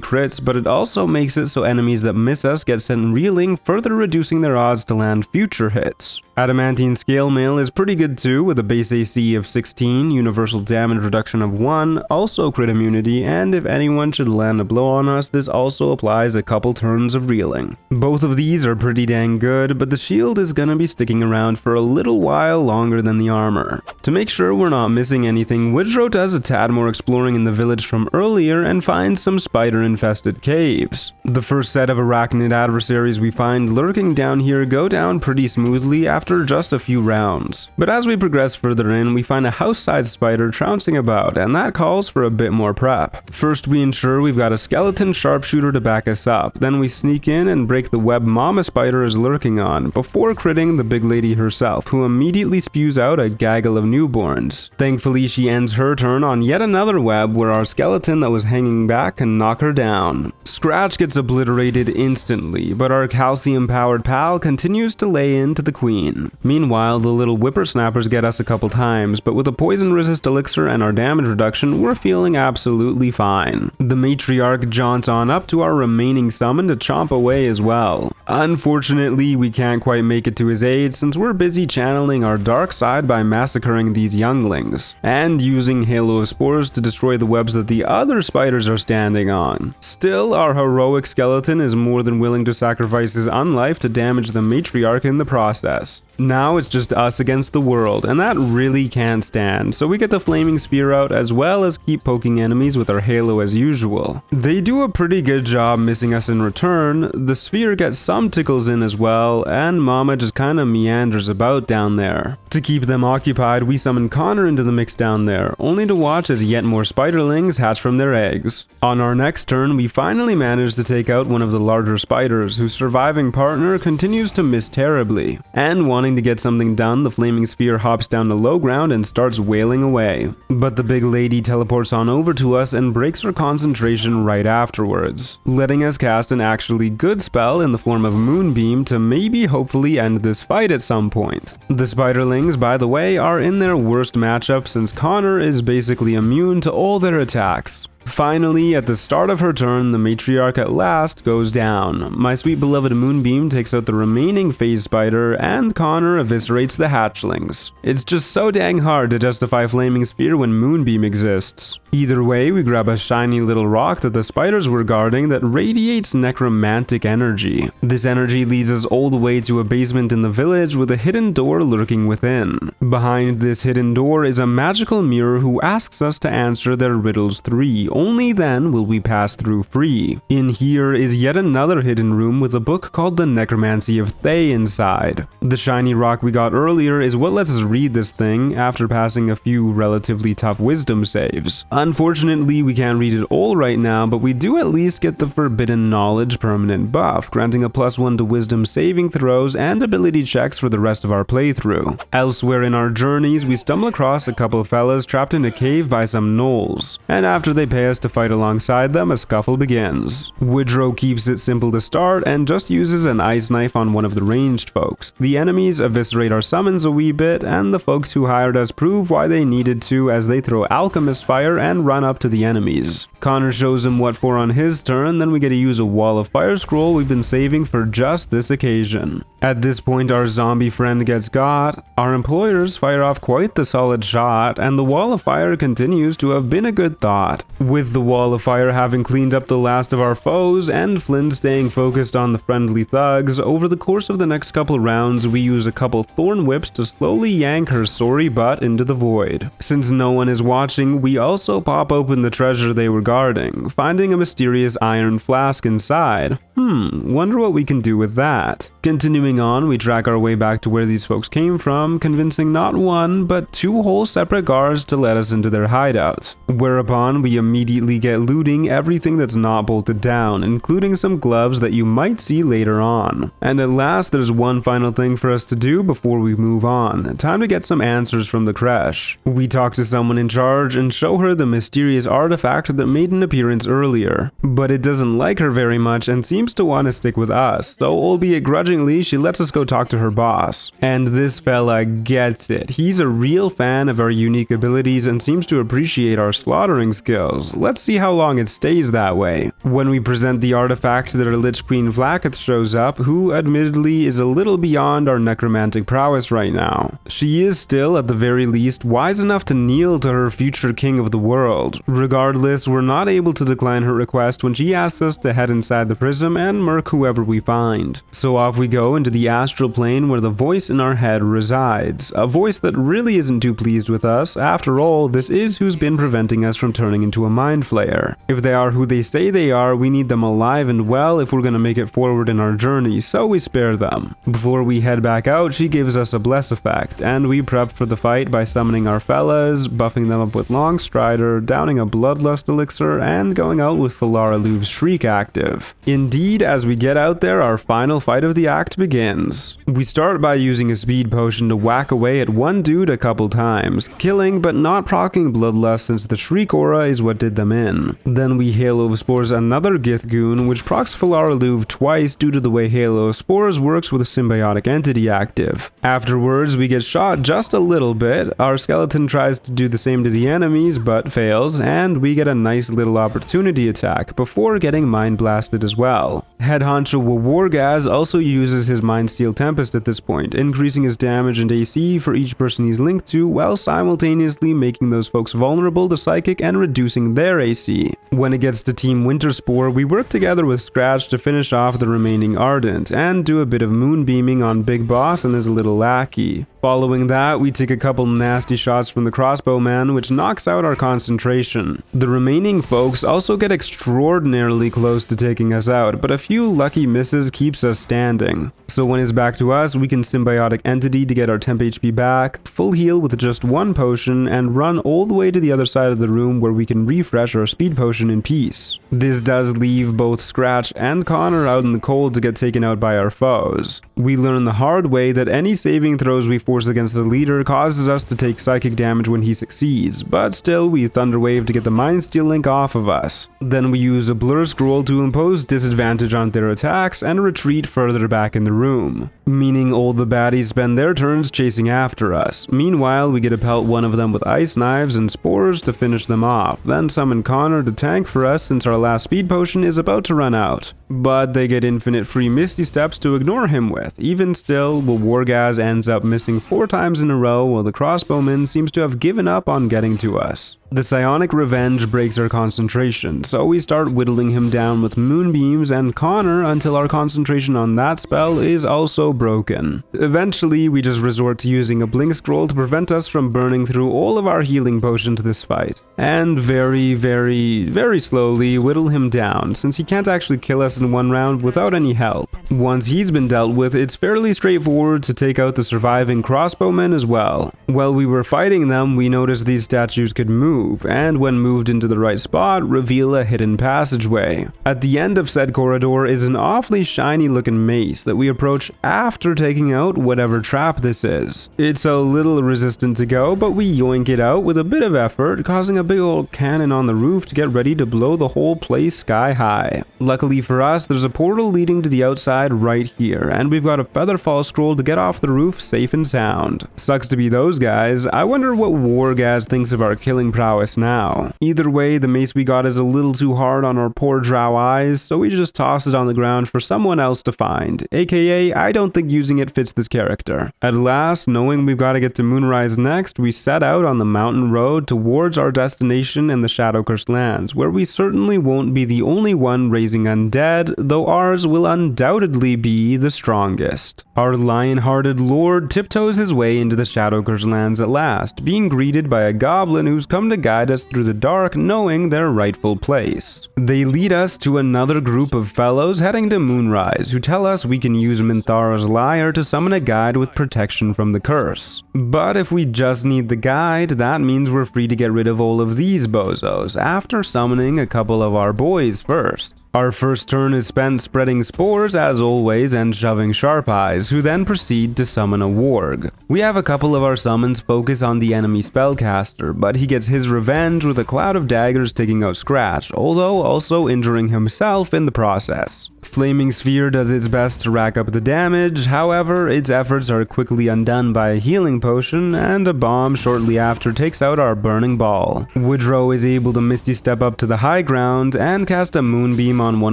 crits, but it also makes it so enemies that miss us get sent reeling, further reducing their odds to land future hits. Adamantine scale mail is pretty good too, with a base AC of 16, universal damage reduction of 1, also crit immunity, and if anyone should land a blow on us, this also applies a couple turns of reeling. Both of these are pretty dang good, but the shield is gonna be sticking around for a little while longer than the armor. To make sure we're not missing anything, Woodrow does a tad more exploring in the village from earlier and finds some spider-infested caves. The first set of arachnid adversaries we find lurking down here go down pretty smoothly after just a few rounds. But as we progress further in, we find a house-sized spider trouncing about, and that calls for a bit more prep. First we ensure we've got a skeleton sharpshooter to back us up, then we sneak in and break the web mama spider is lurking on, before critting the big lady herself, who immediately spews out a gaggle of newborns. Thankfully she ends her turn on yet another web where our skeleton that was hanging back can knock her down. Scratch gets obliterated instantly, but our calcium-powered pal continues to lay into the queen. Meanwhile, the little whippersnappers get us a couple times, but with a poison resist elixir and our damage reduction, we're feeling absolutely fine. The matriarch jaunts on up to our remaining summon to chomp away as well. Unfortunately, we can't quite make it to his aid since we're busy channeling our dark side by massacring these younglings, and using Halo of Spores to destroy the webs that the other spiders are standing on. Still, our heroic skeleton is more than willing to sacrifice his unlife to damage the matriarch in the process. Now it's just us against the world, and that really can't stand, so we get the flaming spear out as well as keep poking enemies with our halo as usual. They do a pretty good job missing us in return, the sphere gets some tickles in as well, and Mama just kinda meanders about down there. To keep them occupied, we summon Connor into the mix down there, only to watch as yet more spiderlings hatch from their eggs. On our next turn, we finally manage to take out one of the larger spiders, whose surviving partner continues to miss terribly, and wanting to get something done, the flaming sphere hops down to low ground and starts wailing away. But the big lady teleports on over to us and breaks her concentration right afterwards, letting us cast an actually good spell in the form of Moonbeam to maybe hopefully end this fight at some point. The spiderlings, by the way, are in their worst matchup since Connor is basically immune to all their attacks. Finally, at the start of her turn, the matriarch at last goes down. My sweet beloved Moonbeam takes out the remaining phase spider, and Connor eviscerates the hatchlings. It's just so dang hard to justify Flaming Sphere when Moonbeam exists. Either way, we grab a shiny little rock that the spiders were guarding that radiates necromantic energy. This energy leads us all the way to a basement in the village with a hidden door lurking within. Behind this hidden door is a magical mirror who asks us to answer their riddles 3. Only then will we pass through free. In here is yet another hidden room with a book called The Necromancy of Thay inside. The shiny rock we got earlier is what lets us read this thing after passing a few relatively tough wisdom saves. Unfortunately, we can't read it all right now, but we do at least get the Forbidden Knowledge permanent buff, granting a +1 to wisdom saving throws and ability checks for the rest of our playthrough. Elsewhere in our journeys, we stumble across a couple fellas trapped in a cave by some gnolls, and after they pay us to fight alongside them, a scuffle begins. Woodrow keeps it simple to start and just uses an ice knife on one of the ranged folks. The enemies eviscerate our summons a wee bit, and the folks who hired us prove why they needed to as they throw alchemist fire and run up to the enemies. Connor shows him what for on his turn, then we get to use a wall of fire scroll we've been saving for just this occasion. At this point, our zombie friend gets got, our employers fire off quite the solid shot, and the wall of fire continues to have been a good thought. With the wall of fire having cleaned up the last of our foes, and Flynn staying focused on the friendly thugs, over the course of the next couple rounds, we use a couple thorn whips to slowly yank her sorry butt into the void. Since no one is watching, we also pop open the treasure they were guarding, finding a mysterious iron flask inside. Wonder what we can do with that. Continuing on, we track our way back to where these folks came from, convincing not one, but two whole separate guards to let us into their hideout. Whereupon, we immediately get looting everything that's not bolted down, including some gloves that you might see later on. And at last, there's one final thing for us to do before we move on. Time to get some answers from the creche. We talk to someone in charge and show her the mysterious artifact that made an appearance earlier. But it doesn't like her very much and seems to want to stick with us, so albeit grudgingly, she lets us go talk to her boss. And this fella gets it. He's a real fan of our unique abilities and seems to appreciate our slaughtering skills. Let's see how long it stays that way. When we present the artifact, their Lich Queen Vlaakith shows up, who admittedly is a little beyond our necromantic prowess right now. She is still, at the very least, wise enough to kneel to her future king of the world. Regardless, we're not able to decline her request when she asks us to head inside the prism and murk whoever we find. So off we go into the astral plane where the voice in our head resides. A voice that really isn't too pleased with us. After all, this is who's been preventing us from turning into a mind flayer. If they are who they say they are, we need them alive and well if we're gonna make it forward in our journey, so we spare them. Before we head back out, she gives us a bless effect, and we prep for the fight by summoning our fellas, buffing them up with Long Strider, downing a Bloodlust elixir, and going out with Falara Louv's Shriek active. Indeed, as we get out there, our final fight of the act begins. We start by using a speed potion to whack away at one dude a couple times, killing but not proccing Bloodlust since the Shriek aura is what did them in. Then we Halo Spores another Gith Goon, which procs Falara Louv twice due to the way Halo Spores works with a symbiotic entity active. Afterwards, we get shot just a little bit, our skeleton tries to do the same to the enemies but fails, and we get a nice little opportunity attack before getting mind blasted as well. Head honcho Wargaz also uses his Mind Steel Tempest at this point, increasing his damage and AC for each person he's linked to, while simultaneously making those folks vulnerable to psychic and reducing their AC. When it gets to Team Winterspore, we work together with Scratch to finish off the remaining Ardent, and do a bit of moonbeaming on Big Boss and his little lackey. Following that, we take a couple nasty shots from the crossbowman, which knocks out our concentration. The remaining folks also get extraordinarily close to taking us out, but a few lucky misses keeps us standing. So when it's back to us, we can symbiotic entity to get our temp HP back, full heal with just one potion, and run all the way to the other side of the room where we can refresh our speed potion in peace. This does leave both Scratch and Connor out in the cold to get taken out by our foes. We learn the hard way that any saving throws we force against the leader causes us to take psychic damage when he succeeds, but still we Thunderwave to get the Mind Steel link off of us. Then we use a Blur Scroll to impose disadvantage on their attacks and retreat further back in the room, meaning all the baddies spend their turns chasing after us. Meanwhile, we get to pelt one of them with ice knives and spores to finish them off, then summon Connor to tank for us since our last speed potion is about to run out. But they get infinite free Misty Steps to ignore him with. Even still, the Wargaz ends up missing 4 times in a row while the crossbowman seems to have given up on getting to us. The Psionic Revenge breaks our concentration, so we start whittling him down with Moonbeams and Connor until our concentration on that spell is also broken. Eventually, we just resort to using a Blink Scroll to prevent us from burning through all of our healing potions this fight, and very slowly whittle him down, since he can't actually kill us in one round without any help. Once he's been dealt with, it's fairly straightforward to take out the surviving crossbowmen as well. While we were fighting them, we noticed these statues could move, and when moved into the right spot, reveal a hidden passageway. At the end of said corridor is an awfully shiny looking mace that we approach after taking out whatever trap this is. It's a little resistant to go, but we yoink it out with a bit of effort, causing a big old cannon on the roof to get ready to blow the whole place sky high. Luckily for us, there's a portal leading to the outside right here, and we've got a Featherfall Scroll to get off the roof safe and sound. Sucks to be those guys. I wonder what Wargaz thinks of our killing prowess prowess now. Either way, the mace we got is a little too hard on our poor drow eyes, so we just toss it on the ground for someone else to find, aka I don't think using it fits this character. At last, knowing we've got to get to Moonrise next, we set out on the mountain road towards our destination in the Shadow-Cursed lands, where we certainly won't be the only one raising undead, though ours will undoubtedly be the strongest. Our lion-hearted lord tiptoes his way into the Shadow-Cursed lands at last, being greeted by a goblin who's come to guide us through the dark, knowing their rightful place. They lead us to another group of fellows heading to Moonrise, who tell us we can use Minthara's lyre to summon a guide with protection from the curse. But if we just need the guide, that means we're free to get rid of all of these bozos, after summoning a couple of our boys first. Our first turn is spent spreading spores as always and shoving Sharp Eyes, who then proceed to summon a warg. We have a couple of our summons focus on the enemy spellcaster, but he gets his revenge with a cloud of daggers taking out Scratch, although also injuring himself in the process. Flaming Sphere does its best to rack up the damage, however, its efforts are quickly undone by a healing potion, and a bomb shortly after takes out our Burning Ball. Woodrow is able to Misty Step up to the high ground and cast a Moonbeam on one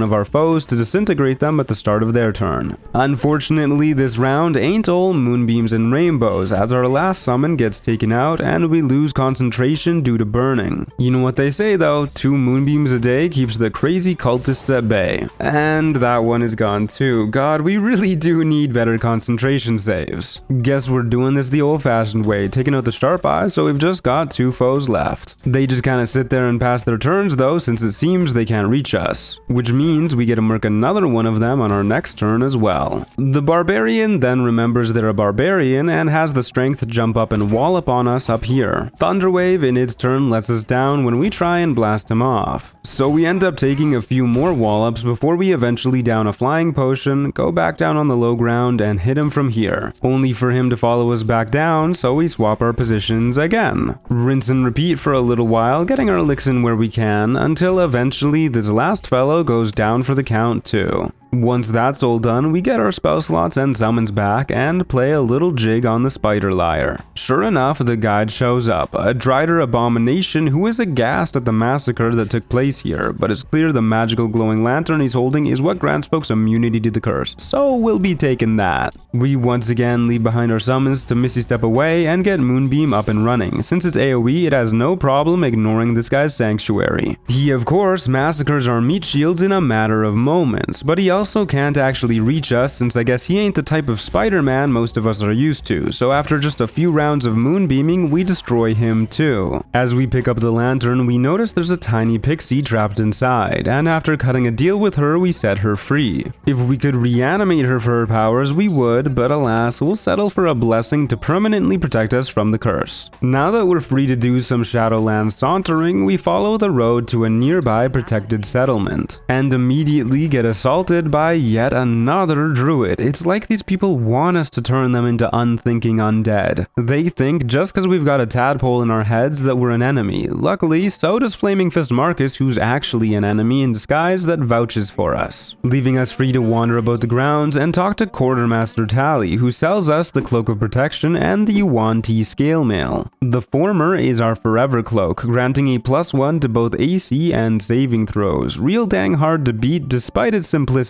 of our foes to disintegrate them at the start of their turn. Unfortunately, this round ain't all moonbeams and rainbows, as our last summon gets taken out and we lose concentration due to burning. You know what they say though, 2 moonbeams a day keeps the crazy cultists at bay. And that one is gone too. God, we really do need better concentration saves. Guess we're doing this the old-fashioned way, taking out the Sharp Eyes, so we've just got 2 foes left. They just kinda sit there and pass their turns though, since it seems they can't reach us, which means we get to murk another one of them on our next turn as well. The Barbarian then remembers they're a Barbarian and has the strength to jump up and wallop on us up here. Thunderwave in its turn lets us down when we try and blast him off. So we end up taking a few more wallops before we eventually down a flying potion, go back down on the low ground and hit him from here, only for him to follow us back down, so we swap our positions again. Rinse and repeat for a little while, getting our licks in where we can, until eventually this last fellow goes down for the count too. Once that's all done, we get our spell slots and summons back and play a little jig on the spider lyre. Sure enough, the guide shows up, a Dryad abomination who is aghast at the massacre that took place here, but it's clear the magical glowing lantern he's holding is what grants folks immunity to the curse, so we'll be taking that. We once again leave behind our summons to Misty Step away and get Moonbeam up and running. Since it's AoE, it has no problem ignoring this guy's sanctuary. He of course massacres our meat shields in a matter of moments, but he also can't actually reach us since I guess he ain't the type of Spider-Man most of us are used to, so after just a few rounds of moonbeaming, we destroy him too. As we pick up the lantern, we notice there's a tiny pixie trapped inside, and after cutting a deal with her, we set her free. If we could reanimate her for her powers, we would, but alas, we'll settle for a blessing to permanently protect us from the curse. Now that we're free to do some Shadowlands sauntering, we follow the road to a nearby protected settlement, and immediately get assaulted by yet another druid. It's like these people want us to turn them into unthinking undead. They think just because we've got a tadpole in our heads that we're an enemy. Luckily, so does Flaming Fist Marcus, who's actually an enemy in disguise that vouches for us, leaving us free to wander about the grounds and talk to Quartermaster Tally, who sells us the Cloak of Protection and the Yuan Ti Scale Mail. The former is our Forever Cloak, granting a +1 to both AC and saving throws, real dang hard to beat despite its simplicity.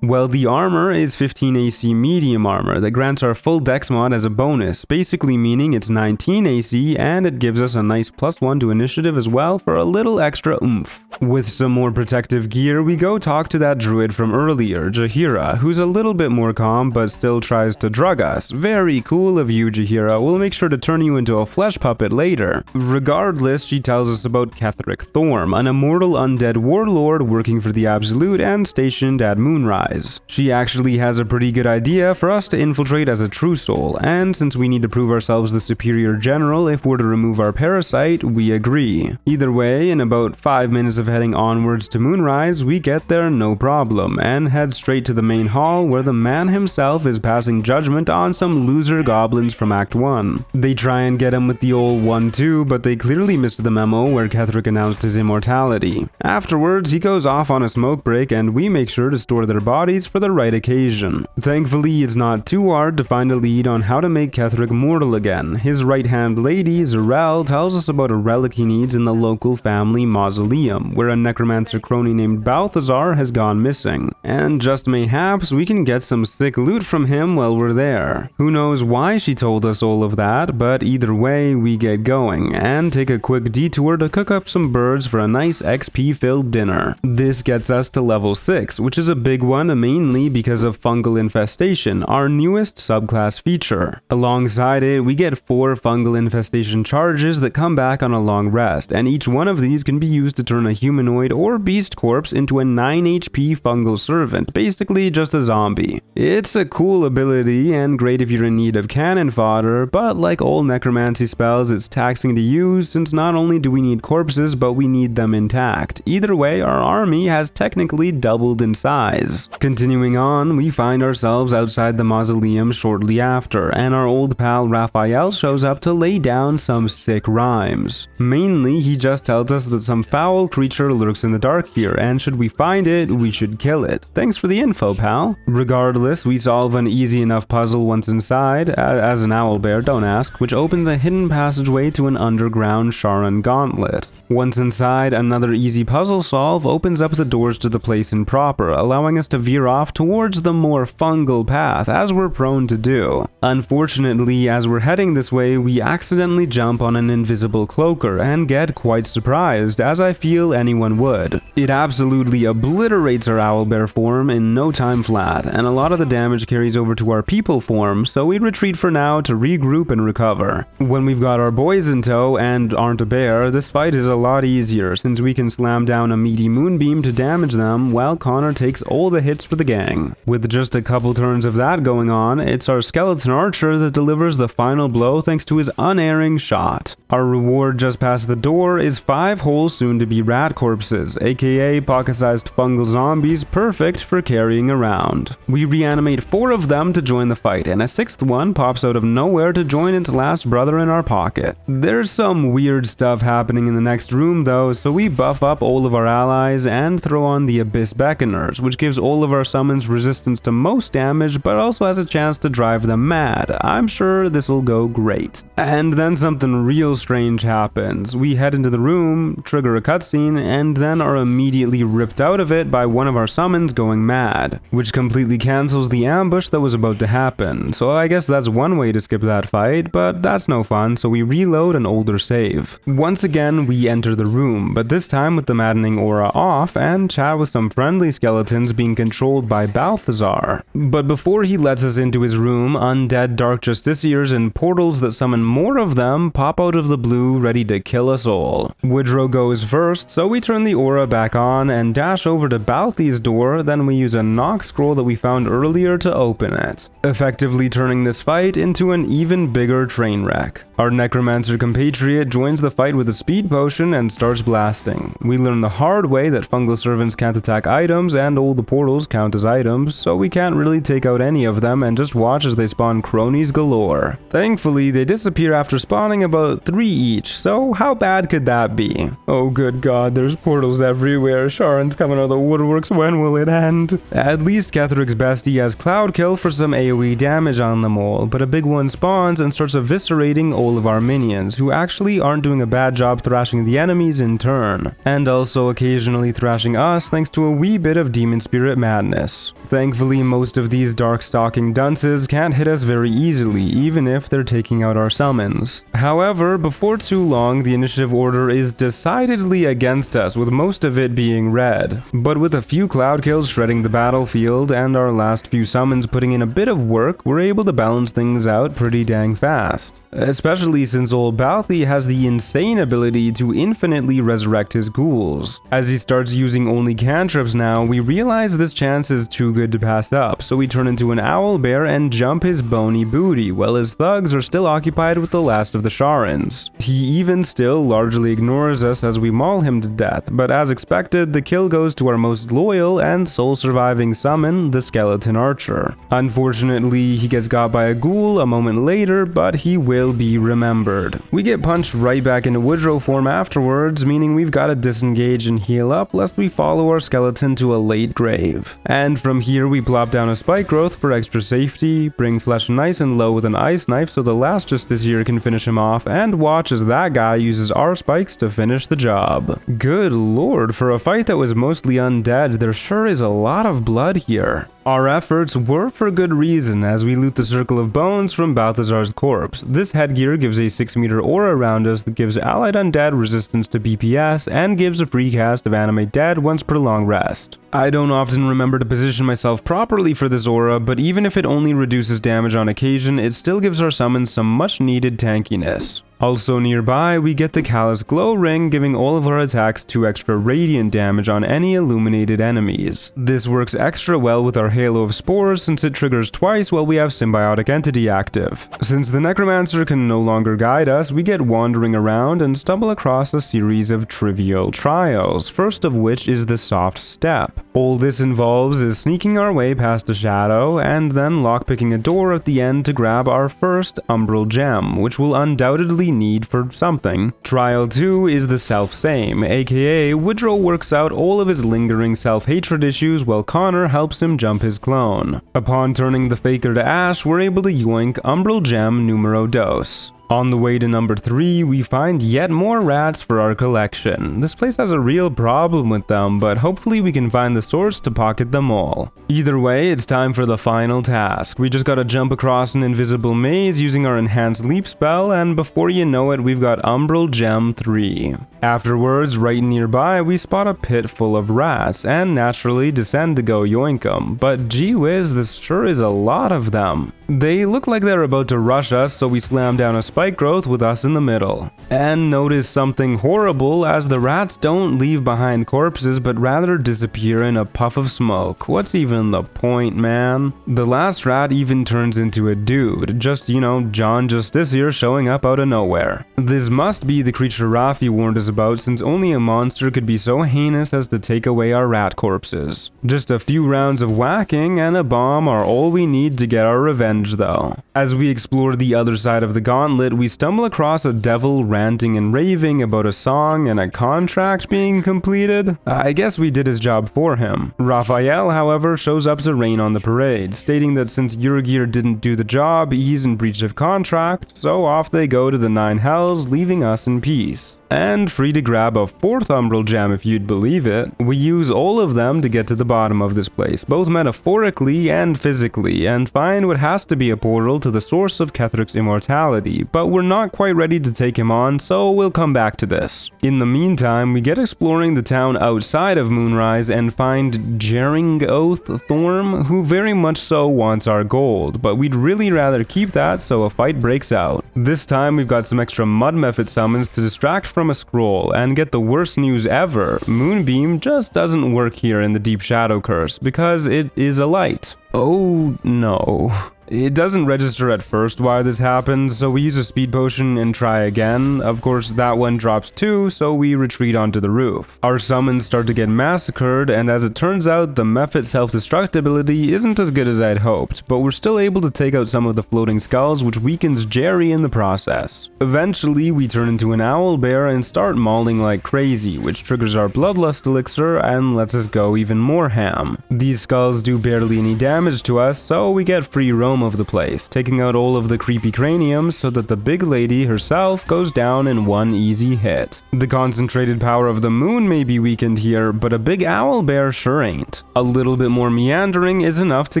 While the armor is 15 AC medium armor that grants our full dex mod as a bonus, basically meaning it's 19 AC and it gives us a nice +1 to initiative as well for a little extra oomph. With some more protective gear, we go talk to that druid from earlier, Jaheira, who's a little bit more calm but still tries to drug us. Very cool of you, Jaheira. We'll make sure to turn you into a flesh puppet later. Regardless, she tells us about Ketheric Thorm, an immortal undead warlord working for the Absolute and stationed at Moonrise. She actually has a pretty good idea for us to infiltrate as a true soul, and since we need to prove ourselves the superior general if we're to remove our parasite, we agree. Either way, in about 5 minutes of heading onwards to Moonrise, we get there no problem, and head straight to the main hall where the man himself is passing judgment on some loser goblins from Act 1. They try and get him with the old 1-2, but they clearly missed the memo where Ketheric announced his immortality. Afterwards, he goes off on a smoke break and we make sure to store restore their bodies for the right occasion. Thankfully, it's not too hard to find a lead on how to make Ketheric mortal again. His right-hand lady, Zarel, tells us about a relic he needs in the local family mausoleum, where a necromancer crony named Balthazar has gone missing. And just mayhaps, we can get some sick loot from him while we're there. Who knows why she told us all of that, but either way, we get going, and take a quick detour to cook up some birds for a nice XP-filled dinner. This gets us to level 6, which is a big one mainly because of fungal infestation, our newest subclass feature. Alongside it, we get 4 fungal infestation charges that come back on a long rest, and each one of these can be used to turn a humanoid or beast corpse into a 9 HP fungal servant, basically just a zombie. It's a cool ability and great if you're in need of cannon fodder, but like all necromancy spells, it's taxing to use since not only do we need corpses, but we need them intact. Either way, our army has technically doubled in size. Continuing on, we find ourselves outside the mausoleum shortly after, and our old pal Raphael shows up to lay down some sick rhymes. Mainly, he just tells us that some foul creature lurks in the dark here, and should we find it, we should kill it. Thanks for the info, pal. Regardless, we solve an easy enough puzzle once inside, as an owlbear, don't ask, which opens a hidden passageway to an underground Sharon gauntlet. Once inside, another easy puzzle solve opens up the doors to the place in proper, allowing us to veer off towards the more fungal path, as we're prone to do. Unfortunately, as we're heading this way, we accidentally jump on an invisible cloaker and get quite surprised, as I feel anyone would. It absolutely obliterates our owlbear form in no time flat, and a lot of the damage carries over to our people form, so we retreat for now to regroup and recover. When we've got our boys in tow and aren't a bear, this fight is a lot easier, since we can slam down a meaty Moonbeam to damage them while Connor takes all the hits for the gang. With just a couple turns of that going on, it's our skeleton archer that delivers the final blow thanks to his unerring shot. Our reward just past the door is 5 whole soon-to-be rat corpses, aka pocket-sized fungal zombies perfect for carrying around. We reanimate 4 of them to join the fight, and a 6th one pops out of nowhere to join its last brother in our pocket. There's some weird stuff happening in the next room though, so we buff up all of our allies and throw on the Abyss Beckoners, which gives all of our summons resistance to most damage, but also has a chance to drive them mad. I'm sure this'll go great. And then something real strange happens. We head into the room, trigger a cutscene, and then are immediately ripped out of it by one of our summons going mad, which completely cancels the ambush that was about to happen. So I guess that's one way to skip that fight, but that's no fun, so we reload an older save. Once again, we enter the room, but this time with the maddening aura off, and chat with some friendly skeletons being controlled by Balthazar. But before he lets us into his room, undead dark justiciars and portals that summon more of them pop out of the blue ready to kill us all. Woodrow goes first, so we turn the aura back on and dash over to Balthi's door, then we use a knock scroll that we found earlier to open it, effectively turning this fight into an even bigger train wreck. Our necromancer compatriot joins the fight with a speed potion and starts blasting. We learn the hard way that fungal servants can't attack items and all the portals count as items, so we can't really take out any of them and just watch as they spawn cronies galore. Thankfully, they disappear after spawning about 3 each, so how bad could that be? Oh good god, there's portals everywhere. Sharon's coming out of the woodworks, when will it end? At least Ketheric's bestie has Cloud Kill for some AoE damage on them all, but a big one spawns and starts eviscerating all of our minions, who actually aren't doing a bad job thrashing the enemies in turn, and also occasionally thrashing us thanks to a wee bit of demon spirit madness. Thankfully, most of these dark stalking dunces can't hit us very easily, even if they're taking out our summons. However, before too long, the initiative order is decidedly against us, with most of it being red. But with a few cloud kills shredding the battlefield, and our last few summons putting in a bit of work, we're able to balance things out pretty dang fast. Especially since old Balthy has the insane ability to infinitely resurrect his ghouls. As he starts using only cantrips now, we realize this chance is too good to pass up, so we turn into an owlbear and jump his bony booty, while his thugs are still occupied with the last of the Sharans. He even still largely ignores us as we maul him to death, but as expected, the kill goes to our most loyal and sole surviving summon, the skeleton archer. Unfortunately, he gets got by a ghoul a moment later, but he will will be remembered. We get punched right back into Woodrow form afterwards, meaning we've got to disengage and heal up lest we follow our skeleton to a late grave. And from here we plop down a spike growth for extra safety, bring Flesh nice and low with an ice knife so the last justice here can finish him off, and watch as that guy uses our spikes to finish the job. Good lord, for a fight that was mostly undead, there sure is a lot of blood here. Our efforts were for good reason as we loot the circle of bones from Balthazar's corpse. This headgear gives a 6-meter aura around us that gives allied undead resistance to BPS and gives a free cast of Animate Dead once per long rest. I don't often remember to position myself properly for this aura, but even if it only reduces damage on occasion, it still gives our summons some much needed tankiness. Also nearby, we get the Callous Glow Ring, giving all of our attacks 2 extra radiant damage on any illuminated enemies. This works extra well with our Halo of Spores since it triggers twice while we have Symbiotic Entity active. Since the Necromancer can no longer guide us, we get wandering around and stumble across a series of trivial trials, first of which is the Soft Step. All this involves is sneaking our way past a shadow and then lockpicking a door at the end to grab our first Umbral Gem, which will undoubtedly need for something. Trial 2 is the self-same, aka Woodrow works out all of his lingering self-hatred issues while Connor helps him jump his clone. Upon turning the Faker to ash, we're able to yoink Umbral Gem numero dos. On the way to number 3, we find yet more rats for our collection. This place has a real problem with them, but hopefully we can find the source to pocket them all. Either way, it's time for the final task. We just gotta jump across an invisible maze using our enhanced leap spell, and before you know it, we've got Umbral Gem 3. Afterwards, right nearby, we spot a pit full of rats, and naturally descend to go yoink them, but gee whiz, this sure is a lot of them. They look like they're about to rush us, so we slam down a spike growth with us in the middle. And notice something horrible as the rats don't leave behind corpses but rather disappear in a puff of smoke. What's even the point, man? The last rat even turns into a dude, just, you know, John Justice here showing up out of nowhere. This must be the creature Rafi warned us about, since only a monster could be so heinous as to take away our rat corpses. Just a few rounds of whacking and a bomb are all we need to get our revenge though. As we explore the other side of the gauntlet, we stumble across a devil ranting and raving about a song and a contract being completed. I guess we did his job for him. Raphael, however, shows up to rain on the parade, stating that since Urgir didn't do the job, he's in breach of contract, so off they go to the 9 hells, leaving us in peace. And free to grab a 4th Umbral Gem if you'd believe it. We use all of them to get to the bottom of this place, both metaphorically and physically, and find what has to be a portal to the source of Kethric's immortality, but we're not quite ready to take him on, so we'll come back to this. In the meantime, we get exploring the town outside of Moonrise and find Jeringoth Thorm, who very much so wants our gold, but we'd really rather keep that, so a fight breaks out. This time we've got some extra Mud Mephit summons to distract from a scroll, and get the worst news ever. Moonbeam just doesn't work here in the Deep Shadow Curse because it is a light. Oh no. It doesn't register at first why this happens, so we use a speed potion and try again. Of course, that one drops too, so we retreat onto the roof. Our summons start to get massacred, and as it turns out, the Mephit self-destruct ability isn't as good as I'd hoped, but we're still able to take out some of the floating skulls, which weakens Jerry in the process. Eventually, we turn into an owlbear and start mauling like crazy, which triggers our bloodlust elixir and lets us go even more ham. These skulls do barely any damage to us, so we get free roam of the place, taking out all of the creepy craniums so that the big lady herself goes down in one easy hit. The concentrated power of the moon may be weakened here, but a big owlbear sure ain't. A little bit more meandering is enough to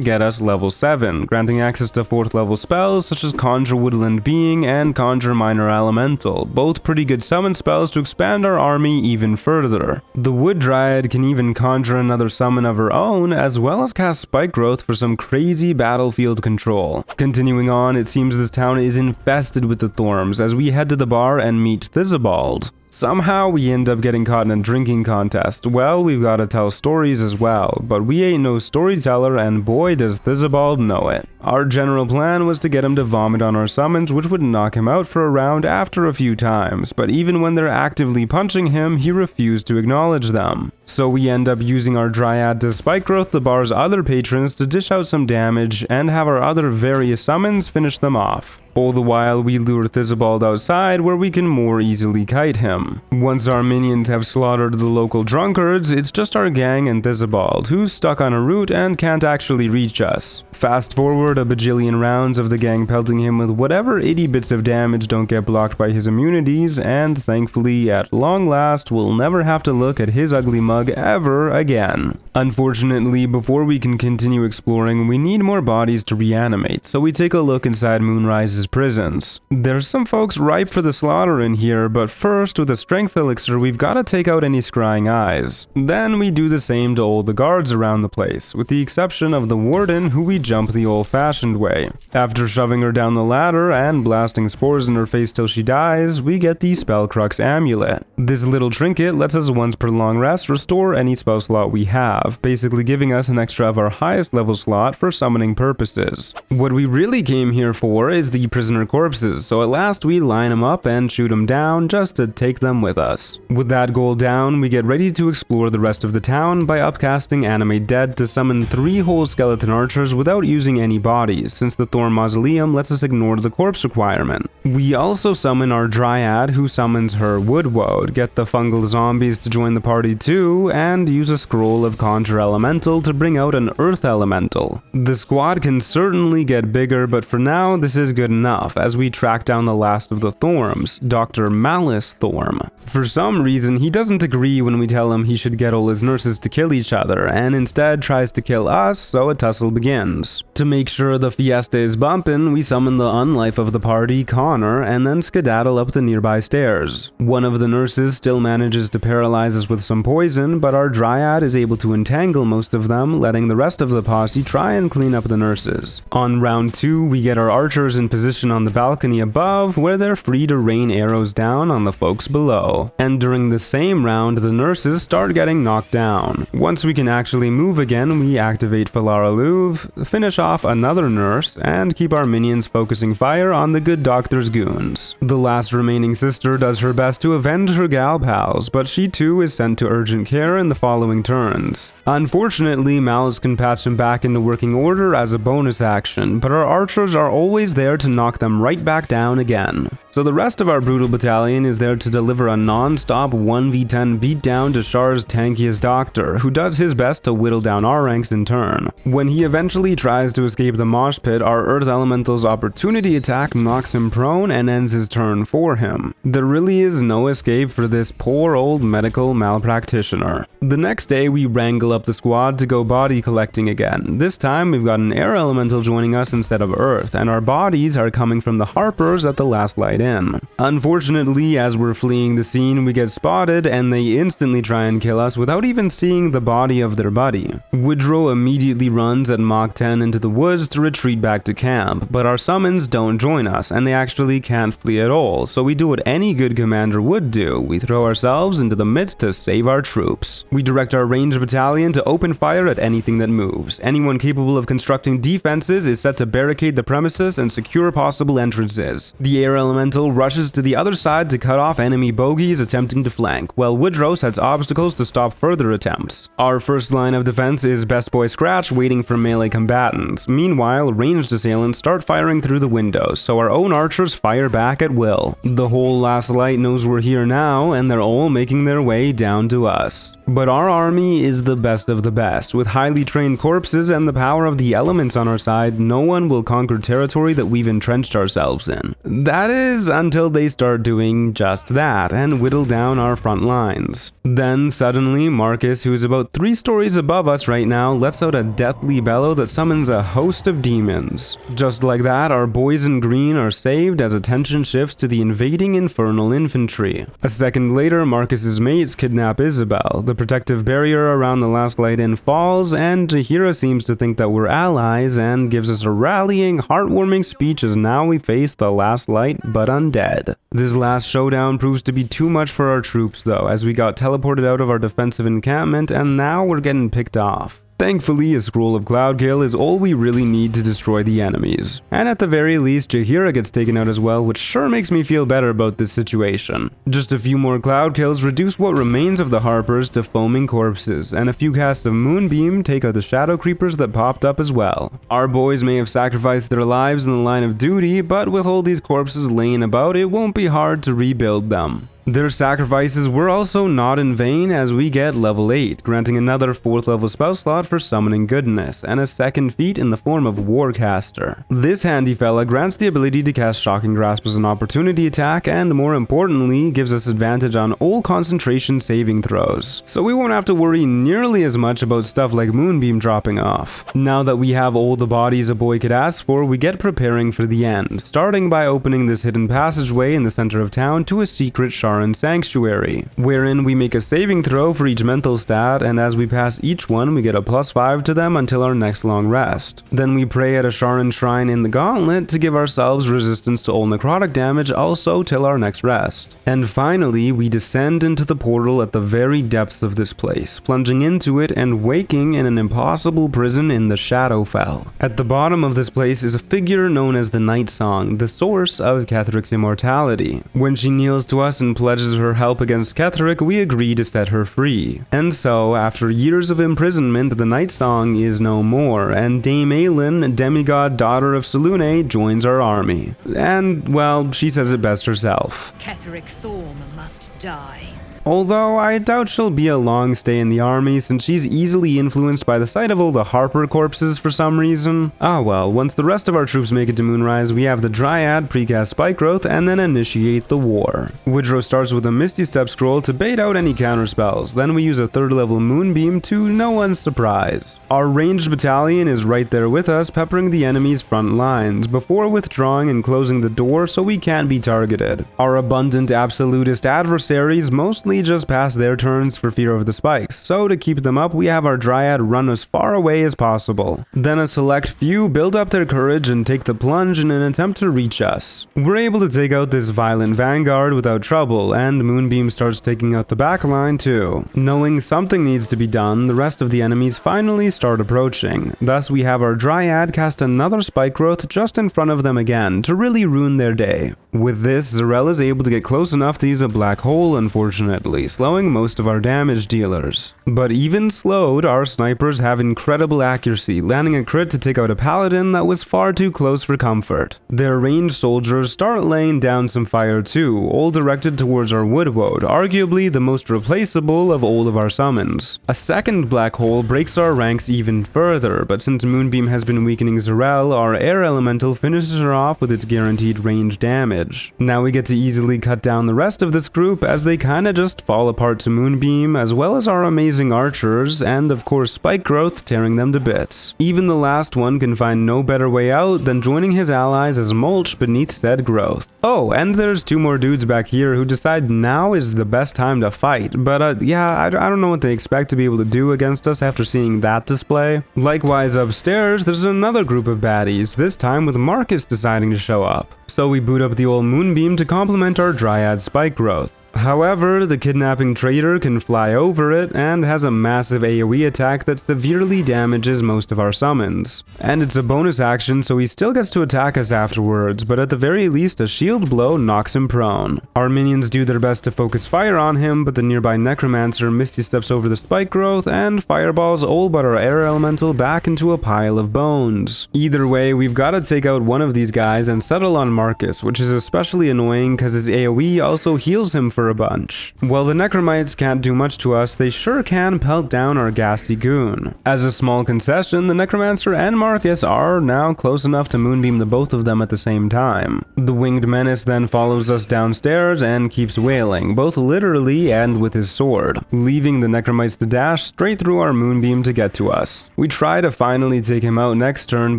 get us level 7, granting access to 4th level spells such as Conjure Woodland Being and Conjure Minor Elemental, both pretty good summon spells to expand our army even further. The Wood Dryad can even conjure another summon of her own, as well as cast Spike Growth for some crazy battlefield control. Continuing on, it seems this town is infested with the Thorms as we head to the bar and meet Thizabald. Somehow we end up getting caught in a drinking contest. Well, we've gotta tell stories as well, but we ain't no storyteller, and boy does Thizabald know it. Our general plan was to get him to vomit on our summons, which would knock him out for a round after a few times, but even when they're actively punching him, he refused to acknowledge them. So we end up using our Dryad to Spike Growth the bar's other patrons to dish out some damage and have our other various summons finish them off. All the while we lure Thizabald outside where we can more easily kite him. Once our minions have slaughtered the local drunkards, it's just our gang and Thizabald, who's stuck on a route and can't actually reach us. Fast forward a bajillion rounds of the gang pelting him with whatever 80 bits of damage don't get blocked by his immunities, and thankfully, at long last, we'll never have to look at his ugly mug ever again. Unfortunately, before we can continue exploring, we need more bodies to reanimate, so we take a look inside Moonrise's prisons. There's some folks ripe for the slaughter in here, but first, with a strength elixir, we've got to take out any scrying eyes. Then we do the same to all the guards around the place, with the exception of the warden, who we jump the old-fashioned way. After shoving her down the ladder and blasting spores in her face till she dies, we get the Spellcrux amulet. This little trinket lets us once per long rest restore any spell slot we have, basically giving us an extra of our highest level slot for summoning purposes. What we really came here for is the prisoner corpses, so at last we line them up and shoot them down just to take them with us. With that goal down, we get ready to explore the rest of the town by upcasting Animate Dead to summon 3 whole skeleton archers without using any bodies, since the Thorn Mausoleum lets us ignore the corpse requirement. We also summon our Dryad, who summons her Wood, get the fungal zombies to join the party too, and use a scroll of Conjure Elemental to bring out an Earth Elemental. The squad can certainly get bigger, but for now this is good enough, as we track down the last of the Thorms, Dr. Malice Thorm. For some reason, he doesn't agree when we tell him he should get all his nurses to kill each other, and instead tries to kill us, so a tussle begins. To make sure the fiesta is bumpin', we summon the unlife of the party, Connor, and then skedaddle up the nearby stairs. One of the nurses still manages to paralyze us with some poison, but our Dryad is able to entangle most of them, letting the rest of the posse try and clean up the nurses. On round 2, we get our archers in position on the balcony above, where they're free to rain arrows down on the folks below. And during the same round, the nurses start getting knocked down. Once we can actually move again, we activate Falara Louv, finish off another nurse, and keep our minions focusing fire on the good doctor's goons. The last remaining sister does her best to avenge her gal pals, but she too is sent to urgent care in the following turns. Unfortunately, Malice can patch him back into working order as a bonus action, but our archers are always there to knock them right back down again. So the rest of our brutal battalion is there to deliver a non-stop 1v10 beatdown to Shar's tankiest doctor, who does his best to whittle down our ranks in turn. When he eventually tries to escape the mosh pit, our Earth Elemental's opportunity attack knocks him prone and ends his turn for him. There really is no escape for this poor old medical malpractitioner. The next day, we wrangle up the squad to go body collecting again. This time, we've got an Air Elemental joining us instead of Earth, and our bodies are coming from the Harpers at the last light in. Unfortunately, as we're fleeing the scene, we get spotted and they instantly try and kill us without even seeing the body of their buddy. Woodrow immediately runs at Mach 10 into the woods to retreat back to camp, but our summons don't join us and they actually can't flee at all, so we do what any good commander would do. We throw ourselves into the midst to save our troops. We direct our ranged battalion to open fire at anything that moves. Anyone capable of constructing defenses is set to barricade the premises and secure possible entrances. The Air Elemental rushes to the other side to cut off enemy bogies attempting to flank, while Woodrow sets obstacles to stop further attempts. Our first line of defense is Best Boy Scratch waiting for melee combatants. Meanwhile, ranged assailants start firing through the windows, so our own archers fire back at will. The whole last light knows we're here now, and they're all making their way down to us. But our army is the best of the best. With highly trained corpses and the power of the elements on our side, no one will conquer territory that we've entrenched ourselves in. That is, until they start doing just that and whittle down our front lines. Then suddenly, Marcus, who is about 3 stories above us right now, lets out a deathly bellow that summons a host of demons. Just like that, our boys in green are saved as attention shifts to the invading infernal infantry. A second later, Marcus's mates kidnap Isabel. The protective barrier around the last light in falls, and Jahira seems to think that we're allies and gives us a rallying, heartwarming speech as now we face the last light but undead. This last showdown proves to be too much for our troops though, as we got teleported out of our defensive encampment and now we're getting picked off. Thankfully, a scroll of Cloud Kill is all we really need to destroy the enemies. And at the very least, Jaheira gets taken out as well, which sure makes me feel better about this situation. Just a few more Cloud Kills reduce what remains of the Harpers to foaming corpses, and a few casts of Moonbeam take out the Shadow Creepers that popped up as well. Our boys may have sacrificed their lives in the line of duty, but with all these corpses laying about, it won't be hard to rebuild them. Their sacrifices were also not in vain, as we get level 8, granting another 4th level spell slot for Summoning Goodness, and a second feat in the form of Warcaster. This handy fella grants the ability to cast Shocking Grasp as an opportunity attack, and more importantly, gives us advantage on all concentration saving throws, so we won't have to worry nearly as much about stuff like Moonbeam dropping off. Now that we have all the bodies a boy could ask for, we get preparing for the end, starting by opening this hidden passageway in the center of town to a secret Sharan Sanctuary, wherein we make a saving throw for each mental stat, and as we pass each one we get a +5 to them until our next long rest. Then we pray at a Sharan shrine in the gauntlet to give ourselves resistance to all necrotic damage also till our next rest. And finally, we descend into the portal at the very depths of this place, plunging into it and waking in an impossible prison in the Shadowfell. At the bottom of this place is a figure known as the Night Song, the source of Ketheric's immortality. When she kneels to us and pledges her help against Ketheric, we agree to set her free. And so, after years of imprisonment, the Night Song is no more, and Dame Aelin, demigod daughter of Selûne, joins our army. And, well, she says it best herself. Ketheric Thorm must die. Although I doubt she'll be a long stay in the army, since she's easily influenced by the sight of all the Harper corpses for some reason. Ah well, once the rest of our troops make it to Moonrise, we have the Dryad precast Spike Growth and then initiate the war. Woodrow starts with a Misty Step scroll to bait out any counterspells, then we use a 3rd level Moonbeam to no one's surprise. Our ranged battalion is right there with us, peppering the enemy's front lines, before withdrawing and closing the door so we can't be targeted. Our abundant absolutist adversaries mostly just pass their turns for fear of the spikes, so to keep them up we have our Dryad run as far away as possible. Then a select few build up their courage and take the plunge in an attempt to reach us. We're able to take out this violent vanguard without trouble, and Moonbeam starts taking out the back line too. Knowing something needs to be done, the rest of the enemies finally start approaching. Thus we have our Dryad cast another Spike Growth just in front of them again to really ruin their day. With this, Zarel is able to get close enough to use a black hole, unfortunately, slowing most of our damage dealers. But even slowed, our snipers have incredible accuracy, landing a crit to take out a paladin that was far too close for comfort. Their ranged soldiers start laying down some fire too, all directed towards our Wood, arguably the most replaceable of all of our summons. A second black hole breaks our ranks even further, but since Moonbeam has been weakening Zarel, our air elemental finishes her off with its guaranteed range damage. Now we get to easily cut down the rest of this group as they kinda just fall apart to Moonbeam, as well as our amazing archers, and of course Spike Growth tearing them to bits. Even the last one can find no better way out than joining his allies as mulch beneath said growth. Oh, and there's 2 more dudes back here who decide now is the best time to fight, but yeah, I don't know what they expect to be able to do against us after seeing that display. Likewise upstairs, there's another group of baddies, this time with Marcus deciding to show up. So we boot up the old Moonbeam to complement our Dryad Spike Growth. However, the kidnapping traitor can fly over it and has a massive AoE attack that severely damages most of our summons. And it's a bonus action, so he still gets to attack us afterwards, but at the very least a shield blow knocks him prone. Our minions do their best to focus fire on him, but the nearby necromancer Misty steps over the Spike Growth and fireballs all but our air elemental back into a pile of bones. Either way, we've got to take out one of these guys and settle on Marcus, which is especially annoying because his AoE also heals him for a bunch. While the Necromites can't do much to us, they sure can pelt down our Ghastly goon. As a small concession, the Necromancer and Marcus are now close enough to Moonbeam the both of them at the same time. The Winged Menace then follows us downstairs and keeps wailing, both literally and with his sword, leaving the Necromites to dash straight through our Moonbeam to get to us. We try to finally take him out next turn,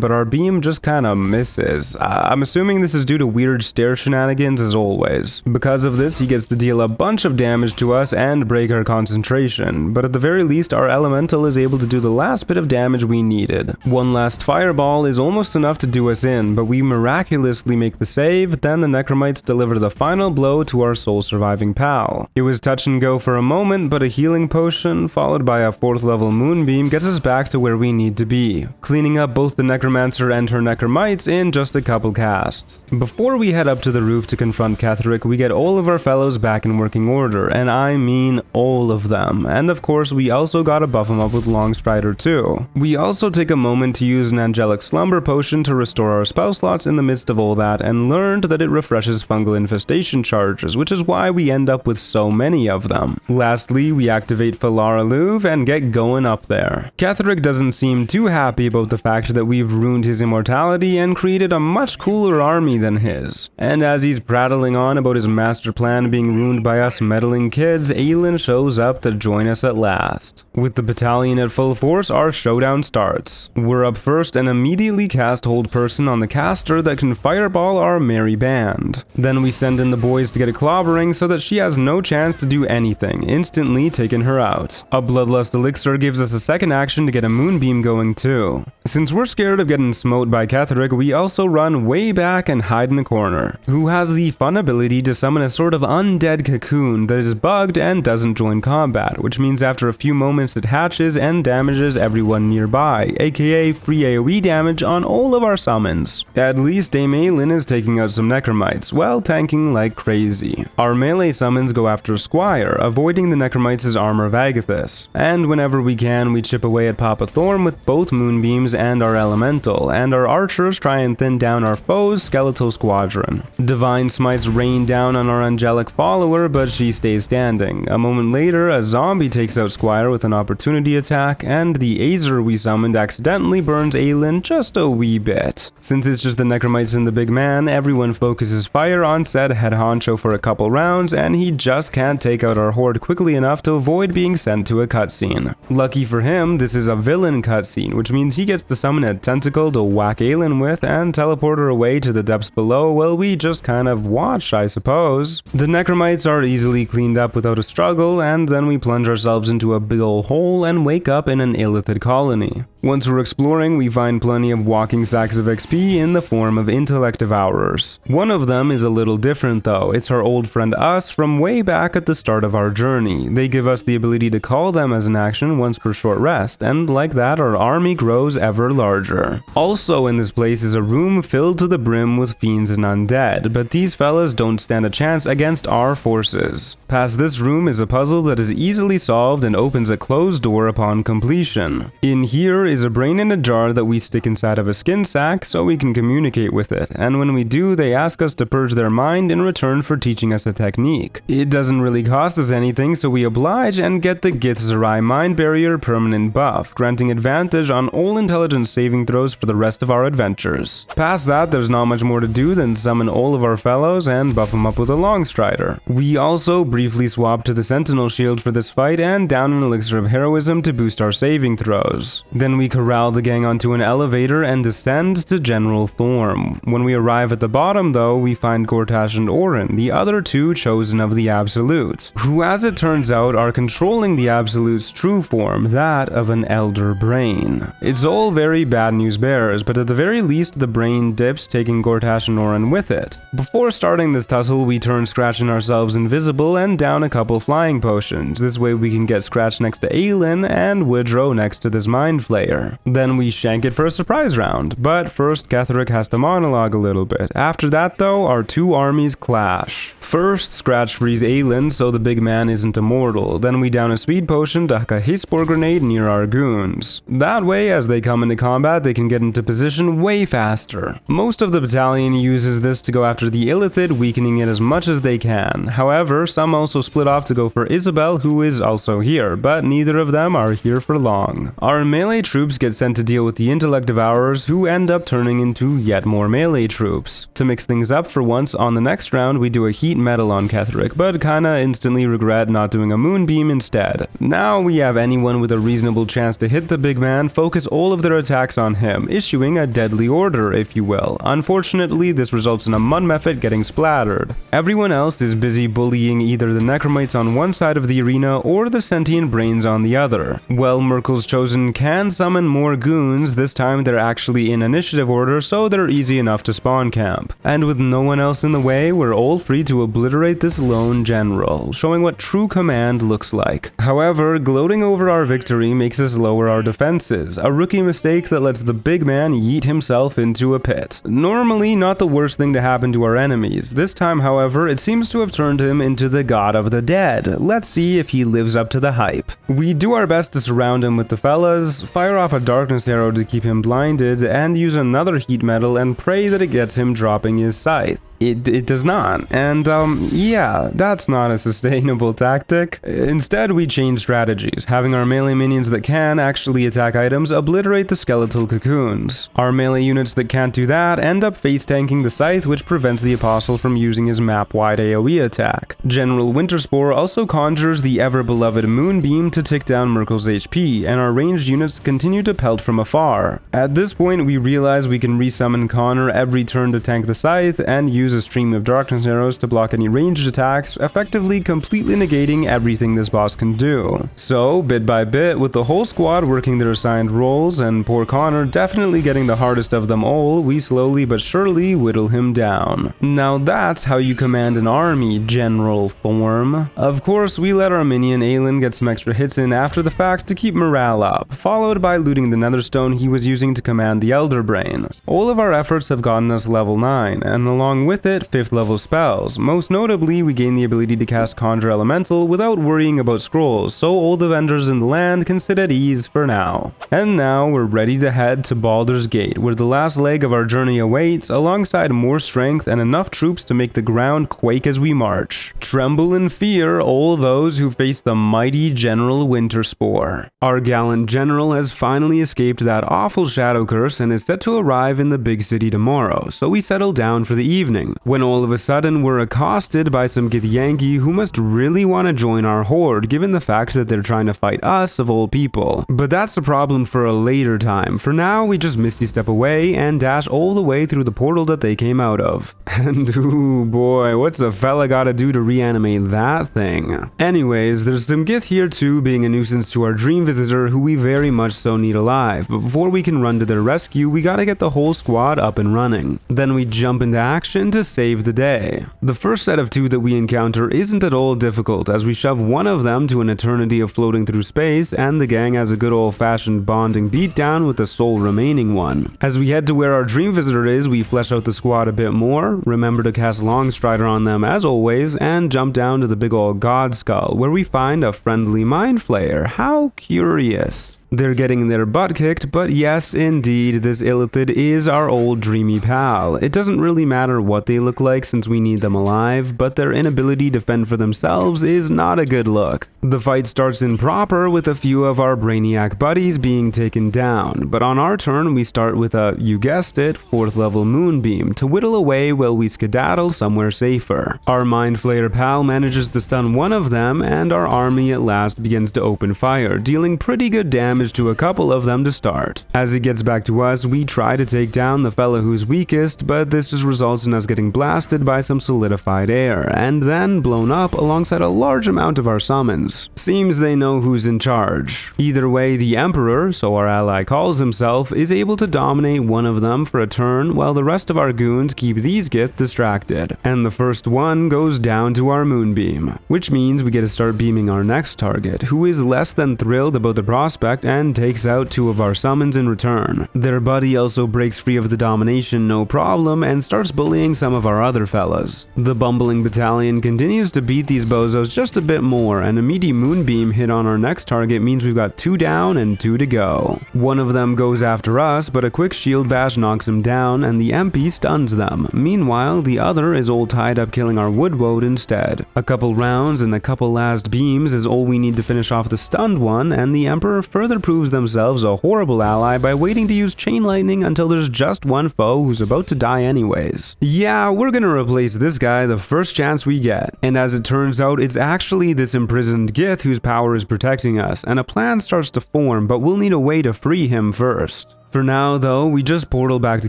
but our beam just kinda misses. I'm assuming this is due to weird stair shenanigans as always. Because of this, he gets to deal deal a bunch of damage to us and break our concentration, but at the very least our elemental is able to do the last bit of damage we needed. One last fireball is almost enough to do us in, but we miraculously make the save, then the necromites deliver the final blow to our sole surviving pal. It was touch and go for a moment, but a healing potion, followed by a 4th level Moonbeam, gets us back to where we need to be, cleaning up both the necromancer and her necromites in just a couple casts. Before we head up to the roof to confront Ketheric, we get all of our fellows back in working order, and I mean all of them, and of course we also gotta buff them up with Longstrider too. We also take a moment to use an Angelic Slumber potion to restore our spell slots in the midst of all that, and learned that it refreshes fungal infestation charges, which is why we end up with so many of them. Lastly, we activate Falara Louv and get going up there. Ketheric doesn't seem too happy about the fact that we've ruined his immortality and created a much cooler army than his. And as he's prattling on about his master plan being ruined by us meddling kids, Aelin shows up to join us at last. With the battalion at full force, our showdown starts. We're up first and immediately cast Hold Person on the caster that can fireball our merry band. Then we send in the boys to get a clobbering so that she has no chance to do anything, instantly taking her out. A Bloodlust Elixir gives us a second action to get a Moonbeam going too. Since we're scared of getting smote by Ketheric, we also run way back and hide in a corner, who has the fun ability to summon a sort of undead cocoon that is bugged and doesn't join combat, which means after a few moments it hatches and damages everyone nearby, aka free AoE damage on all of our summons. At least Dame Aelin is taking out some necromites, while tanking like crazy. Our melee summons go after Squire, avoiding the necromites' armor of Agathis, and whenever we can we chip away at Papa Thorm with both Moonbeams and our elemental, and our archers try and thin down our foe's skeletal squadron. Divine Smites rain down on our angelic follower, but she stays standing. A moment later, a zombie takes out Squire with an opportunity attack, and the Azer we summoned accidentally burns Aelin just a wee bit. Since it's just the necromites and the big man, everyone focuses fire on said head honcho for a couple rounds, and he just can't take out our horde quickly enough to avoid being sent to a cutscene. Lucky for him, this is a villain cutscene, which means he gets to summon a tentacle to whack Aelin with and teleport her away to the depths below while we just kind of watch, I suppose. The necromites are easily cleaned up without a struggle, and then we plunge ourselves into a big ol' hole and wake up in an illithid colony. Once we're exploring, we find plenty of walking sacks of XP in the form of intellect devourers. One of them is a little different though. It's our old friend Us from way back at the start of our journey. They give us the ability to call them as an action once per short rest, and like that our army grows ever larger. Also in this place is a room filled to the brim with fiends and undead, but these fellas don't stand a chance against our forces. Past this room is a puzzle that is easily solved and opens a closed door upon completion. In here is a brain in a jar that we stick inside of a skin sack so we can communicate with it, and when we do, they ask us to purge their mind in return for teaching us a technique. It doesn't really cost us anything, so we oblige and get the Githzerai Mind Barrier permanent buff, granting advantage on all intelligence saving throws for the rest of our adventures. Past that, there's not much more to do than summon all of our fellows and buff them up with a Longstrider. We also briefly swap to the Sentinel Shield for this fight and down an Elixir of Heroism to boost our saving throws. Then we corral the gang onto an elevator and descend to General Thorm. When we arrive at the bottom though, we find Gortash and Orin, the other two chosen of the Absolute, who as it turns out are controlling the Absolute's true form, that of an Elder Brain. It's all very bad news bears, but at the very least the brain dips, taking Gortash and Orin with it. Before starting this tussle, we turn scratching ourselves invisible and down a couple flying potions. This way we can get Scratch next to Aelin and Woodrow next to this Mind Flayer. Then we shank it for a surprise round, but first Ketheric has to monologue a little bit. After that though, our two armies clash. First, Scratch frees Aelin so the big man isn't immortal, then we down a speed potion to huck a Hispor grenade near our goons. That way, as they come into combat, they can get into position way faster. Most of the battalion uses this to go after the Illithid, weakening it as much as they can. However, some also split off to go for Isabel, who is also here, but neither of them are here for long. Our melee troops get sent to deal with the Intellect Devourers, who end up turning into yet more melee troops. To mix things up for once, on the next round we do a Heat Metal on Ketheric, but kinda instantly regret not doing a Moonbeam instead. Now we have anyone with a reasonable chance to hit the big man focus all of their attacks on him, issuing a deadly order, if you will. Unfortunately, this results in a Mud Mephit getting splattered. Everyone else is busy busy bullying either the necromites on one side of the arena or the sentient brains on the other. Well, Merkel's Chosen can summon more goons. This time they're actually in initiative order, so they're easy enough to spawn camp. And with no one else in the way, we're all free to obliterate this lone general, showing what true command looks like. However, gloating over our victory makes us lower our defenses, a rookie mistake that lets the big man yeet himself into a pit. Normally not the worst thing to happen to our enemies. This time, however, it seems to have turned him into the god of the dead. Let's see if he lives up to the hype. We do our best to surround him with the fellas, fire off a darkness arrow to keep him blinded, and use another heat metal and pray that it gets him dropping his scythe. It does not, and yeah, that's not a sustainable tactic. Instead, we change strategies, having our melee minions that can actually attack items obliterate the skeletal cocoons. Our melee units that can't do that end up face tanking the scythe, which prevents the apostle from using his map-wide AoE attack. General Winterspore also conjures the ever-beloved Moonbeam to tick down Merkel's HP, and our ranged units continue to pelt from afar. At this point, we realize we can resummon Connor every turn to tank the scythe, and use a stream of darkness arrows to block any ranged attacks, effectively completely negating everything this boss can do. So, bit by bit, with the whole squad working their assigned roles, and poor Connor definitely getting the hardest of them all, we slowly but surely whittle him down. Now that's how you command an army, General Form. Of course, we let our minion Aelin get some extra hits in after the fact to keep morale up, followed by looting the netherstone he was using to command the Elder Brain. All of our efforts have gotten us level 9, and along with it, 5th level spells. Most notably, we gain the ability to cast Conjure Elemental without worrying about scrolls, so all the vendors in the land can sit at ease for now. And now we're ready to head to Baldur's Gate, where the last leg of our journey awaits, alongside more strength and enough troops to make the ground quake as we march. Tremble in fear, all those who face the mighty General Winterspore. Our gallant general has finally escaped that awful shadow curse and is set to arrive in the big city tomorrow, so we settle down for the evening, when all of a sudden we're accosted by some Githyanki who must really want to join our horde, given the fact that they're trying to fight us of all people. But that's a problem for a later time. For now, we just misty step away and dash all the way through the portal that they came out of. And ooh boy, what's a fella gotta do to reanimate that thing? Anyways, there's some Gith here too, being a nuisance to our dream visitor who we very much so need alive, but before we can run to their rescue, we gotta get the whole squad up and running. Then we jump into action to save the day. The first set of 2 that we encounter isn't at all difficult, as we shove one of them to an eternity of floating through space, and the gang has a good old-fashioned bonding beatdown with the sole remaining one. As we head to where our dream visitor is, we flesh out the squad a bit more, remember to cast Longstrider on them as always, and jump down to the big old God Skull, where we find a friendly Mind Flayer. How curious. They're getting their butt kicked, but yes, indeed, this Illithid is our old dreamy pal. It doesn't really matter what they look like since we need them alive, but their inability to fend for themselves is not a good look. The fight starts in proper with a few of our brainiac buddies being taken down, but on our turn we start with a, you guessed it, 4th level Moonbeam to whittle away while we skedaddle somewhere safer. Our Mind Flayer pal manages to stun one of them, and our army at last begins to open fire, dealing pretty good damage to a couple of them to start. As it gets back to us, we try to take down the fella who's weakest, but this just results in us getting blasted by some solidified air, and then blown up alongside a large amount of our summons. Seems they know who's in charge. Either way, the Emperor, so our ally calls himself, is able to dominate one of them for a turn, while the rest of our goons keep these Gith distracted. And the first one goes down to our Moonbeam, which means we get to start beaming our next target, who is less than thrilled about the prospect and takes out 2 of our summons in return. Their buddy also breaks free of the domination no problem and starts bullying some of our other fellas. The bumbling battalion continues to beat these bozos just a bit more, and a meaty Moonbeam hit on our next target means we've got 2 down and 2 to go. One of them goes after us, but a quick shield bash knocks him down and the MP stuns them. Meanwhile, the other is all tied up killing our Wood instead. A couple rounds and a couple last beams is all we need to finish off the stunned one, and the Emperor further proves themselves a horrible ally by waiting to use Chain Lightning until there's just one foe who's about to die anyways. Yeah, we're gonna replace this guy the first chance we get, and as it turns out, it's actually this imprisoned Gith whose power is protecting us, and a plan starts to form, but we'll need a way to free him first. For now though, we just portal back to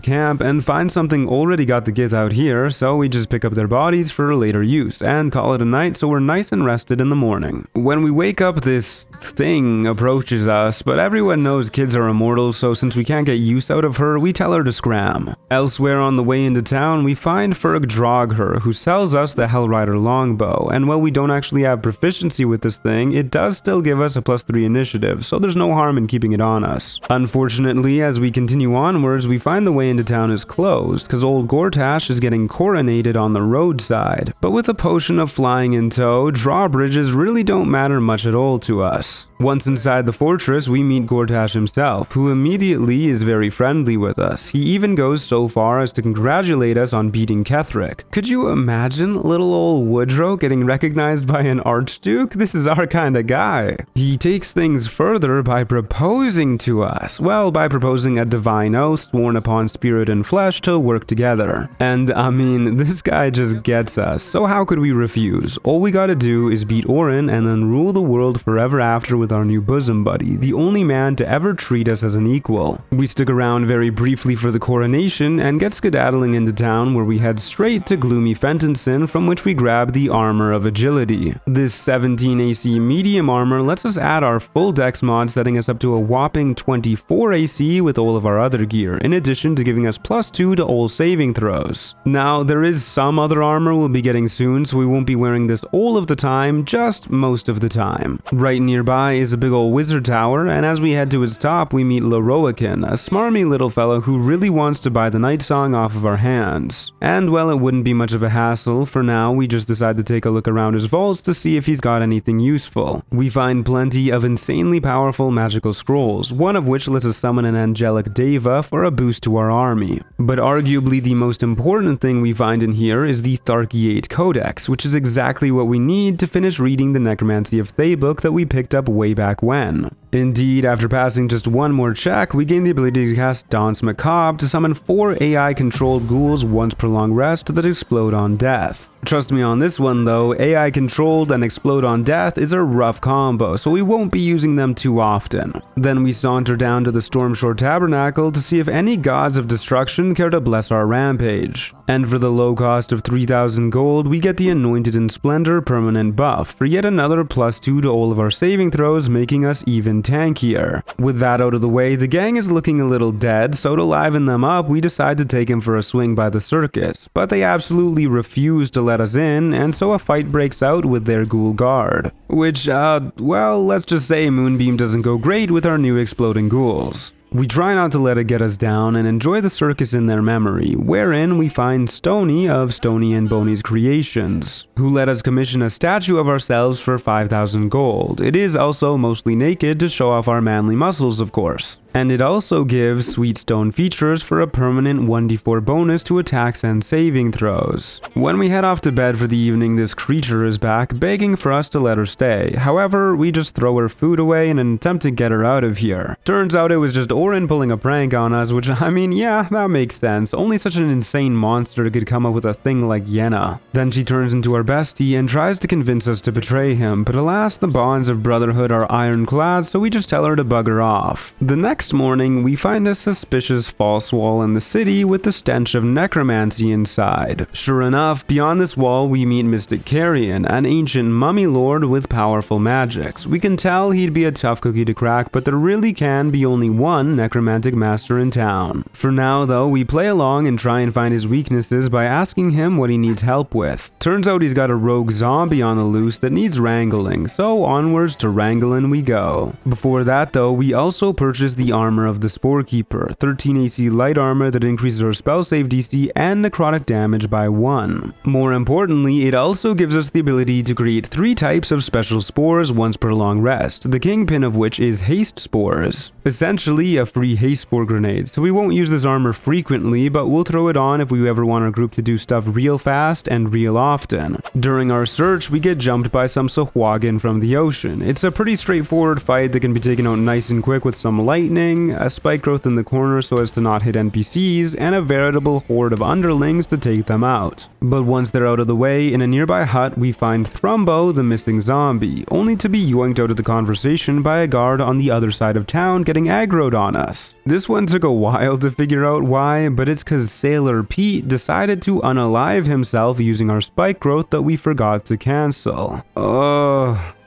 camp and find something already got the gith out here, so we just pick up their bodies for later use and call it a night so we're nice and rested in the morning. When we wake up, this thing approaches us, but everyone knows kids are immortal, so since we can't get use out of her, we tell her to scram. Elsewhere on the way into town, we find Ferg Drogher, who sells us the Hellrider longbow, and while we don't actually have proficiency with this thing, it does still give us a +3 initiative, so there's no harm in keeping it on us. Unfortunately, as we continue onwards, we find the way into town is closed, cause old Gortash is getting coronated on the roadside. But with a potion of flying in tow, drawbridges really don't matter much at all to us. Once inside the fortress, we meet Gortash himself, who immediately is very friendly with us. He even goes so far as to congratulate us on beating Ketheric. Could you imagine little old Woodrow getting recognized by an archduke? This is our kind of guy. He takes things further by proposing to us. Well, by proposing a divine oath sworn upon spirit and flesh to work together. And I mean, this guy just gets us, so how could we refuse? All we gotta do is beat Orin and then rule the world forever after with our new bosom buddy, the only man to ever treat us as an equal. We stick around very briefly for the coronation and get skedaddling into town, where we head straight to gloomy Fentonson, from which we grab the armor of agility. This 17 AC medium armor lets us add our full dex mod, setting us up to a whopping 24 AC with all of our other gear, in addition to giving us +2 to all saving throws. Now, there is some other armor we'll be getting soon, so we won't be wearing this all of the time, just most of the time. Right nearby is a big old wizard tower, and as we head to its top, we meet Loroakin, a smarmy little fellow who really wants to buy the Night Song off of our hands. And well, it wouldn't be much of a hassle. For now, we just decide to take a look around his vaults to see if he's got anything useful. We find plenty of insanely powerful magical scrolls, one of which lets us summon an angelic Deva for a boost to our army. But arguably the most important thing we find in here is the Tharkiate Codex, which is exactly what we need to finish reading the Necromancy of Thay book that we picked up way back when. Indeed, after passing just one more check, we gain the ability to cast Danse Macabre to summon 4 AI-controlled ghouls once per long rest that explode on death. Trust me on this one though, AI controlled and explode on death is a rough combo, so we won't be using them too often. Then we saunter down to the Stormshore Tabernacle to see if any gods of destruction care to bless our rampage. And for the low cost of 3,000 gold, we get the Anointed in Splendor permanent buff for yet another +2 to all of our saving throws, making us even tankier. With that out of the way, the gang is looking a little dead, so to liven them up, we decide to take him for a swing by the circus, but they absolutely refuse to let us in, and so a fight breaks out with their ghoul guard. Which, well, let's just say Moonbeam doesn't go great with our new exploding ghouls. We try not to let it get us down and enjoy the circus in their memory, wherein we find Stony of Stony and Boney's Creations, who let us commission a statue of ourselves for 5,000 gold. It is also mostly naked to show off our manly muscles, of course. And it also gives sweet stone features for a permanent 1d4 bonus to attacks and saving throws. When we head off to bed for the evening, this creature is back, begging for us to let her stay. However, we just throw her food away in an attempt to get her out of here. Turns out it was just Orin pulling a prank on us, which, I mean, yeah, that makes sense. Only such an insane monster could come up with a thing like Yenna. Then she turns into our bestie and tries to convince us to betray him, but alas, the bonds of brotherhood are ironclad, so we just tell her to bugger off. The next morning, we find a suspicious false wall in the city with the stench of necromancy inside. Sure enough, beyond this wall we meet Mystic Carrion, an ancient mummy lord with powerful magics. We can tell he'd be a tough cookie to crack, but there really can be only one necromantic master in town. For now though, we play along and try and find his weaknesses by asking him what he needs help with. Turns out he's got a rogue zombie on the loose that needs wrangling, so onwards to Wranglin' we go. Before that though, we also purchase the armor of the Sporekeeper, 13 AC light armor that increases our spell save DC and necrotic damage by 1. More importantly, it also gives us the ability to create 3 types of special spores once per long rest, the kingpin of which is haste spores. Essentially a free haste spore grenade, so we won't use this armor frequently, but we'll throw it on if we ever want our group to do stuff real fast and real often. During our search, we get jumped by some Sahuagin from the ocean. It's a pretty straightforward fight that can be taken out nice and quick with some lightning lightning, a spike growth in the corner so as to not hit NPCs, and a veritable horde of underlings to take them out. But once they're out of the way, in a nearby hut we find Thrumbo, the missing zombie, only to be yoinked out of the conversation by a guard on the other side of town getting aggroed on us. This one took a while to figure out why, but it's cause Sailor Pete decided to unalive himself using our spike growth that we forgot to cancel.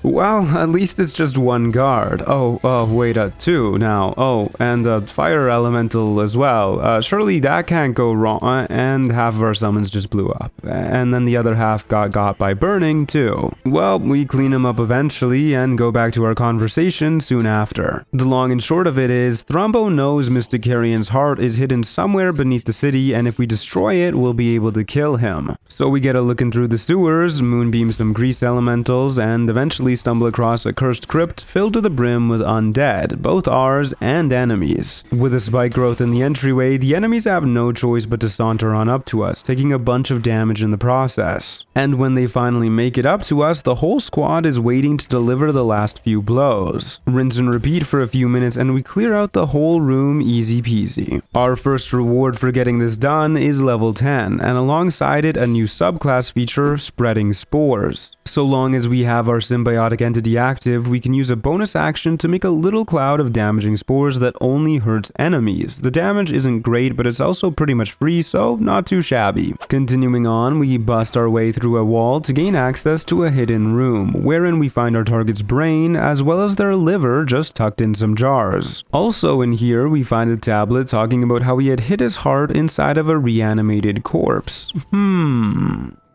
Well, at least it's just one guard. Wait, two now. And a fire elemental as well. Surely that can't go wrong. And half of our summons just blew up. And then the other half got by burning too. Well, we clean them up eventually and go back to our conversation soon after. The long and short of it is, Thrumbo knows Mysticarian's heart is hidden somewhere beneath the city, and if we destroy it, we'll be able to kill him. So we get a looking through the sewers, moonbeam some grease elementals, and eventually stumble across a cursed crypt filled to the brim with undead, both ours and enemies. With a spike growth in the entryway, the enemies have no choice but to saunter on up to us, taking a bunch of damage in the process. And when they finally make it up to us, the whole squad is waiting to deliver the last few blows. Rinse and repeat for a few minutes and we clear out the whole room easy peasy. Our first reward for getting this done is level 10, and alongside it a new subclass feature, Spreading Spores. So long as we have our symbiotic entity active, we can use a bonus action to make a little cloud of damaging spores that only hurts enemies. The damage isn't great, but it's also pretty much free, so not too shabby. Continuing on, we bust our way through a wall to gain access to a hidden room, wherein we find our target's brain, as well as their liver just tucked in some jars. Also in here, we find a tablet talking about how he had hid his heart inside of a reanimated corpse.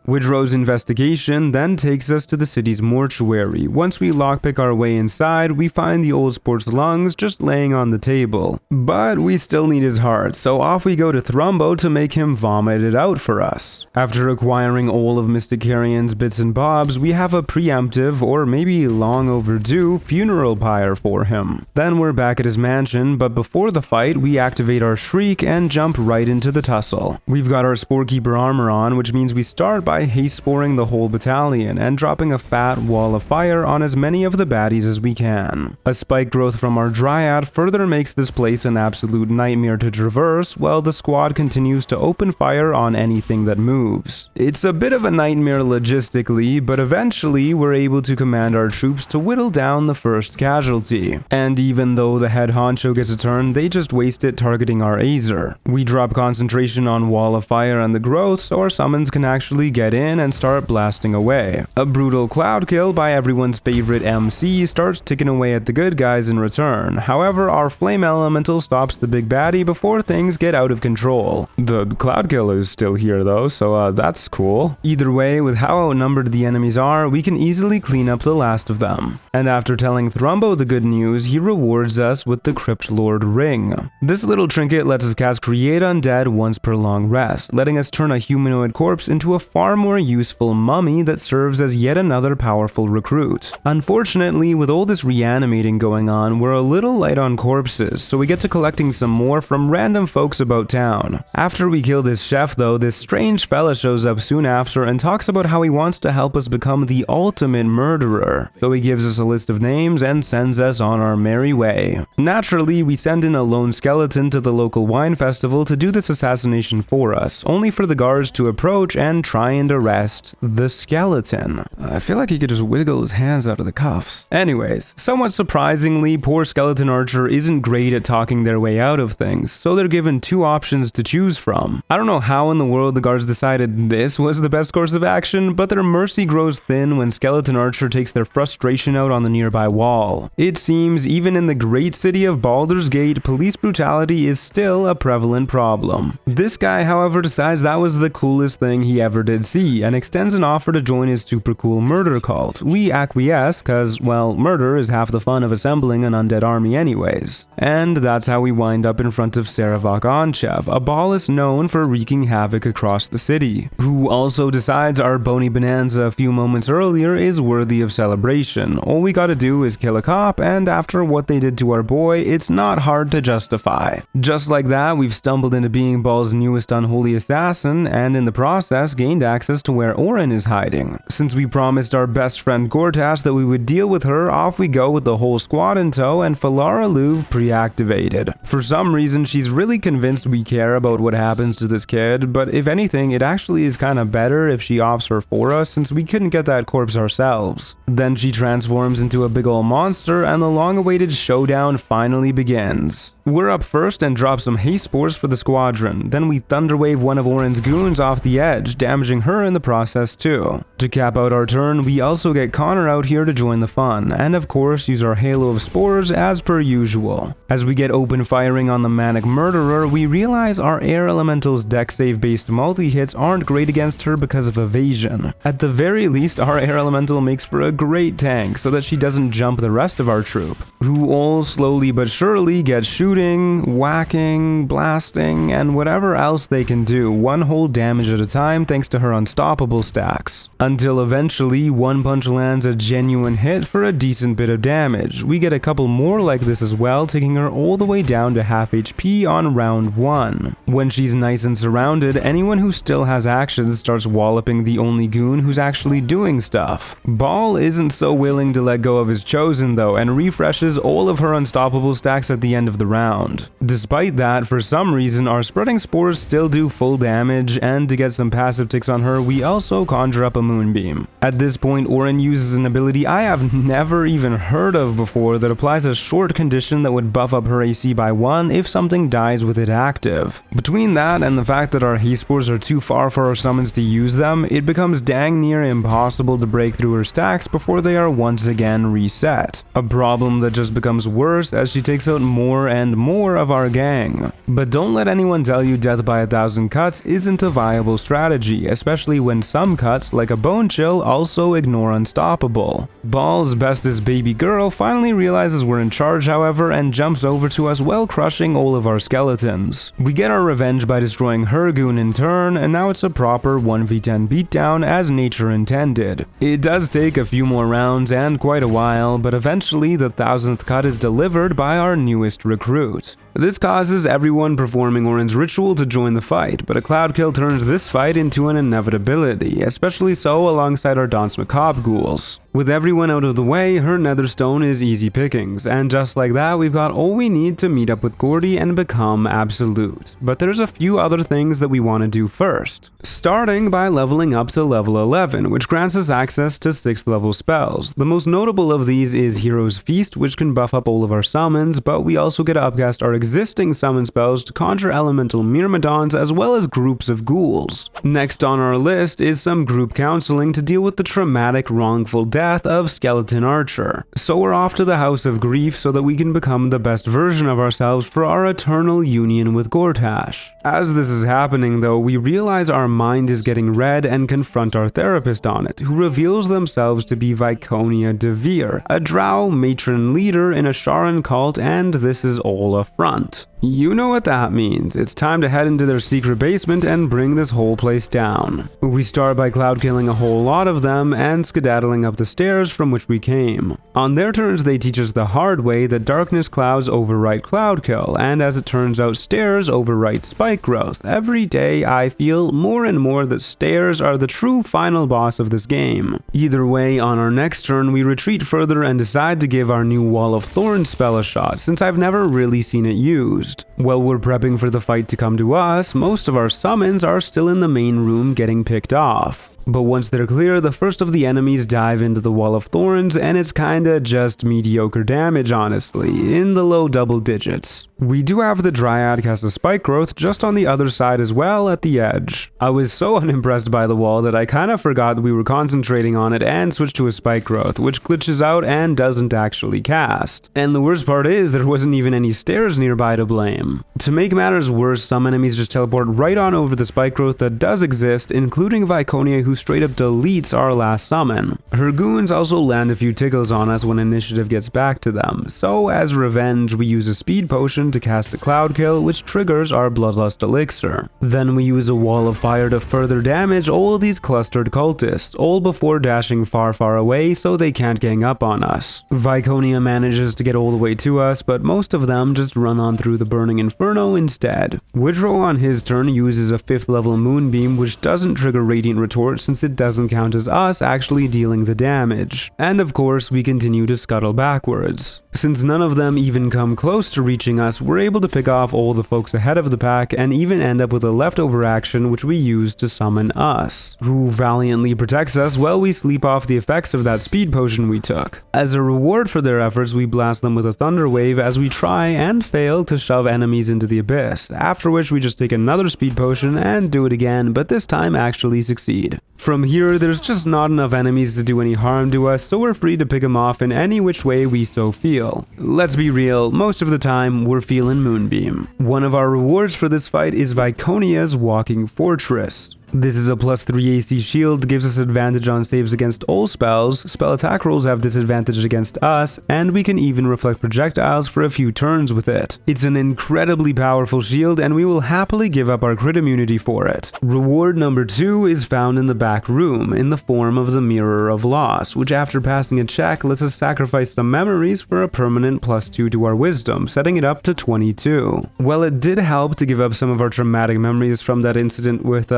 Woodrow's investigation then takes us to the city's mortuary. Once we lockpick our way inside, we find the old sport's lungs just laying on the table. But we still need his heart, so off we go to Thrumbo to make him vomit it out for us. After acquiring all of Mysticarian's bits and bobs, we have a preemptive, or maybe long overdue, funeral pyre for him. Then we're back at his mansion, but before the fight, we activate our Shriek and jump right into the tussle. We've got our Sporekeeper armor on, which means we start by haste sporing the whole battalion and dropping a fat wall of fire on as many of the baddies as we can. A spike growth from our Dryad further makes this place an absolute nightmare to traverse, while the squad continues to open fire on anything that moves. It's a bit of a nightmare logistically, but eventually we're able to command our troops to whittle down the first casualty. And even though the head honcho gets a turn, they just waste it targeting our Azer. We drop concentration on wall of fire and the growth so our summons can actually get in and start blasting away. A brutal cloud kill by everyone's favorite MC starts ticking away at the good guys in return. However, our flame elemental stops the big baddie before things get out of control. The cloud kill is still here though, so that's cool. Either way, with how outnumbered the enemies are, we can easily clean up the last of them. And after telling Thrumbo the good news, he rewards us with the Crypt Lord Ring. This little trinket lets us cast Create Undead once per long rest, letting us turn a humanoid corpse into a far more useful mummy that serves as yet another powerful recruit. Unfortunately, with all this reanimating going on, we're a little light on corpses, so we get to collecting some more from random folks about town. After we kill this chef though, this strange fella shows up soon after and talks about how he wants to help us become the ultimate murderer. So he gives us a list of names and sends us on our merry way. Naturally, we send in a lone skeleton to the local wine festival to do this assassination for us, only for the guards to approach and try and arrest the skeleton. I feel like he could just wiggle his hands out of the cuffs. Anyways, somewhat surprisingly, poor skeleton archer isn't great at talking their way out of things, so they're given two options to choose from. I don't know how in the world the guards decided this was the best course of action, but their mercy grows thin when skeleton archer takes their frustration out on the nearby wall. It seems even in the great city of Baldur's Gate, police brutality is still a prevalent problem. This guy, however, decides that was the coolest thing he ever did see and extends an offer to join his super cool murder cult. We acquiesce cause, well, murder is half the fun of assembling an undead army anyways. And that's how we wind up in front of Saravok Onchev, a Ballist known for wreaking havoc across the city, who also decides our bony bonanza a few moments earlier is worthy of celebration. All we gotta do is kill a cop, and after what they did to our boy, it's not hard to justify. Just like that, we've stumbled into being Ball's newest unholy assassin, and in the process gained access to where Orin is hiding. Since we promised our best friend Gortash that we would deal with her, off we go with the whole squad in tow and Falara Louv pre-activated. For some reason, she's really convinced we care about what happens to this kid, but if anything, it actually is kinda better if she offs her for us since we couldn't get that corpse ourselves. Then she transforms into a big ol' monster and the long-awaited showdown finally begins. We're up first and drop some haste spores for the squadron, then we thunderwave one of Orin's goons off the edge, damaging her in the process too. To cap out our turn, we also get Connor out here to join the fun, and of course use our halo of spores as per usual. As we get open firing on the Manic Murderer, we realize our air elemental's dex save based multi-hits aren't great against her because of evasion. At the very least, our air elemental makes for a great tank so that she doesn't jump the rest of our troop, who all slowly but surely get shooting, whacking, blasting, and whatever else they can do, one whole damage at a time thanks to her unstoppable stacks. Until eventually, one punch lands a genuine hit for a decent bit of damage. We get a couple more like this as well, taking her all the way down to half HP on round 1. When she's nice and surrounded, anyone who still has actions starts walloping the only goon who's actually doing stuff. Ball isn't so willing to let go of his chosen though, and refreshes all of her unstoppable stacks at the end of the round. Despite that, for some reason, our spreading spores still do full damage, and to get some passive ticks on her, we also conjure up a Moonbeam. At this point, Orin uses an ability I have never even heard of before that applies a short condition that would buff up her AC by 1 if something dies with it active. Between that and the fact that our haste spores are too far for our summons to use them, it becomes dang near impossible to break through her stacks before they are once again reset. A problem that just becomes worse as she takes out more and more of our gang. But don't let anyone tell you death by 1,000 cuts isn't a viable strategy, especially when some cuts, like a bone chill, also ignore unstoppable. Ball's bestest baby girl finally realizes we're in charge, however, and jumps over to us while crushing all of our skeletons. We get our revenge by destroying her goon in turn, and now it's a proper 1v10 beatdown as nature intended. It does take a few more rounds and quite a while, but eventually the 1000th cut is delivered by our newest recruit. This causes everyone performing Orin's ritual to join the fight, but a cloud kill turns this fight into an inevitability, especially so alongside our Danse Macabre ghouls. With everyone out of the way, her netherstone is easy pickings, and just like that, we've got all we need to meet up with Gordy and become absolute. But there's a few other things that we want to do first. Starting by leveling up to level 11, which grants us access to 6th level spells. The most notable of these is Hero's Feast, which can buff up all of our summons, but we also get to upcast our existing summon spells to conjure elemental Myrmidons as well as groups of ghouls. Next on our list is some group counseling to deal with the traumatic wrongful death of Skeleton Archer. So we're off to the House of Grief so that we can become the best version of ourselves for our eternal union with Gortash. As this is happening though, we realize our mind is getting red and confront our therapist on it, who reveals themselves to be Viconia Devere, a drow matron leader in a Sharan cult, and this is all a front. You know what that means. It's time to head into their secret basement and bring this whole place down. We start by cloud killing a whole lot of them and skedaddling up the stairs from which we came. On their turns, they teach us the hard way that darkness clouds overwrite cloud kill, and as it turns out, stairs overwrite spike growth. Every day, I feel more and more that stairs are the true final boss of this game. Either way, on our next turn, we retreat further and decide to give our new Wall of Thorns spell a shot, since I've never really seen it used. While we're prepping for the fight to come to us, most of our summons are still in the main room getting picked off. But once they're clear, the first of the enemies dive into the Wall of Thorns, and it's kinda just mediocre damage honestly, in the low double digits. We do have the Dryad cast a spike growth just on the other side as well at the edge. I was so unimpressed by the wall that I kinda forgot we were concentrating on it and switched to a spike growth, which glitches out and doesn't actually cast. And the worst part is there wasn't even any stairs nearby to blame. To make matters worse, some enemies just teleport right on over the spike growth that does exist, including Viconia, who's who straight up deletes our last summon. Her goons also land a few tickles on us when initiative gets back to them, so as revenge we use a speed potion to cast a cloud kill which triggers our bloodlust elixir. Then we use a wall of fire to further damage all of these clustered cultists, all before dashing far away so they can't gang up on us. Viconia manages to get all the way to us, but most of them just run on through the burning inferno instead. Woodrow on his turn uses a 5th level Moonbeam which doesn't trigger Radiant Retort since it doesn't count as us actually dealing the damage. And of course we continue to scuttle backwards. Since none of them even come close to reaching us, we're able to pick off all the folks ahead of the pack and even end up with a leftover action which we use to summon us, who valiantly protects us while we sleep off the effects of that speed potion we took. As a reward for their efforts, we blast them with a thunder wave as we try and fail to shove enemies into the abyss, after which we just take another speed potion and do it again, but this time actually succeed. From here, there's just not enough enemies to do any harm to us, so we're free to pick them off in any which way we so feel. Let's be real, most of the time, we're feeling Moonbeam. One of our rewards for this fight is Viconia's Walking Fortress. This is a +3 AC shield, gives us advantage on saves against all spells, spell attack rolls have disadvantage against us, and we can even reflect projectiles for a few turns with it. It's an incredibly powerful shield and we will happily give up our crit immunity for it. Reward number 2 is found in the back room, in the form of the Mirror of Loss, which after passing a check lets us sacrifice some memories for a permanent +2 to our wisdom, setting it up to 22. Well, it did help to give up some of our traumatic memories from that incident with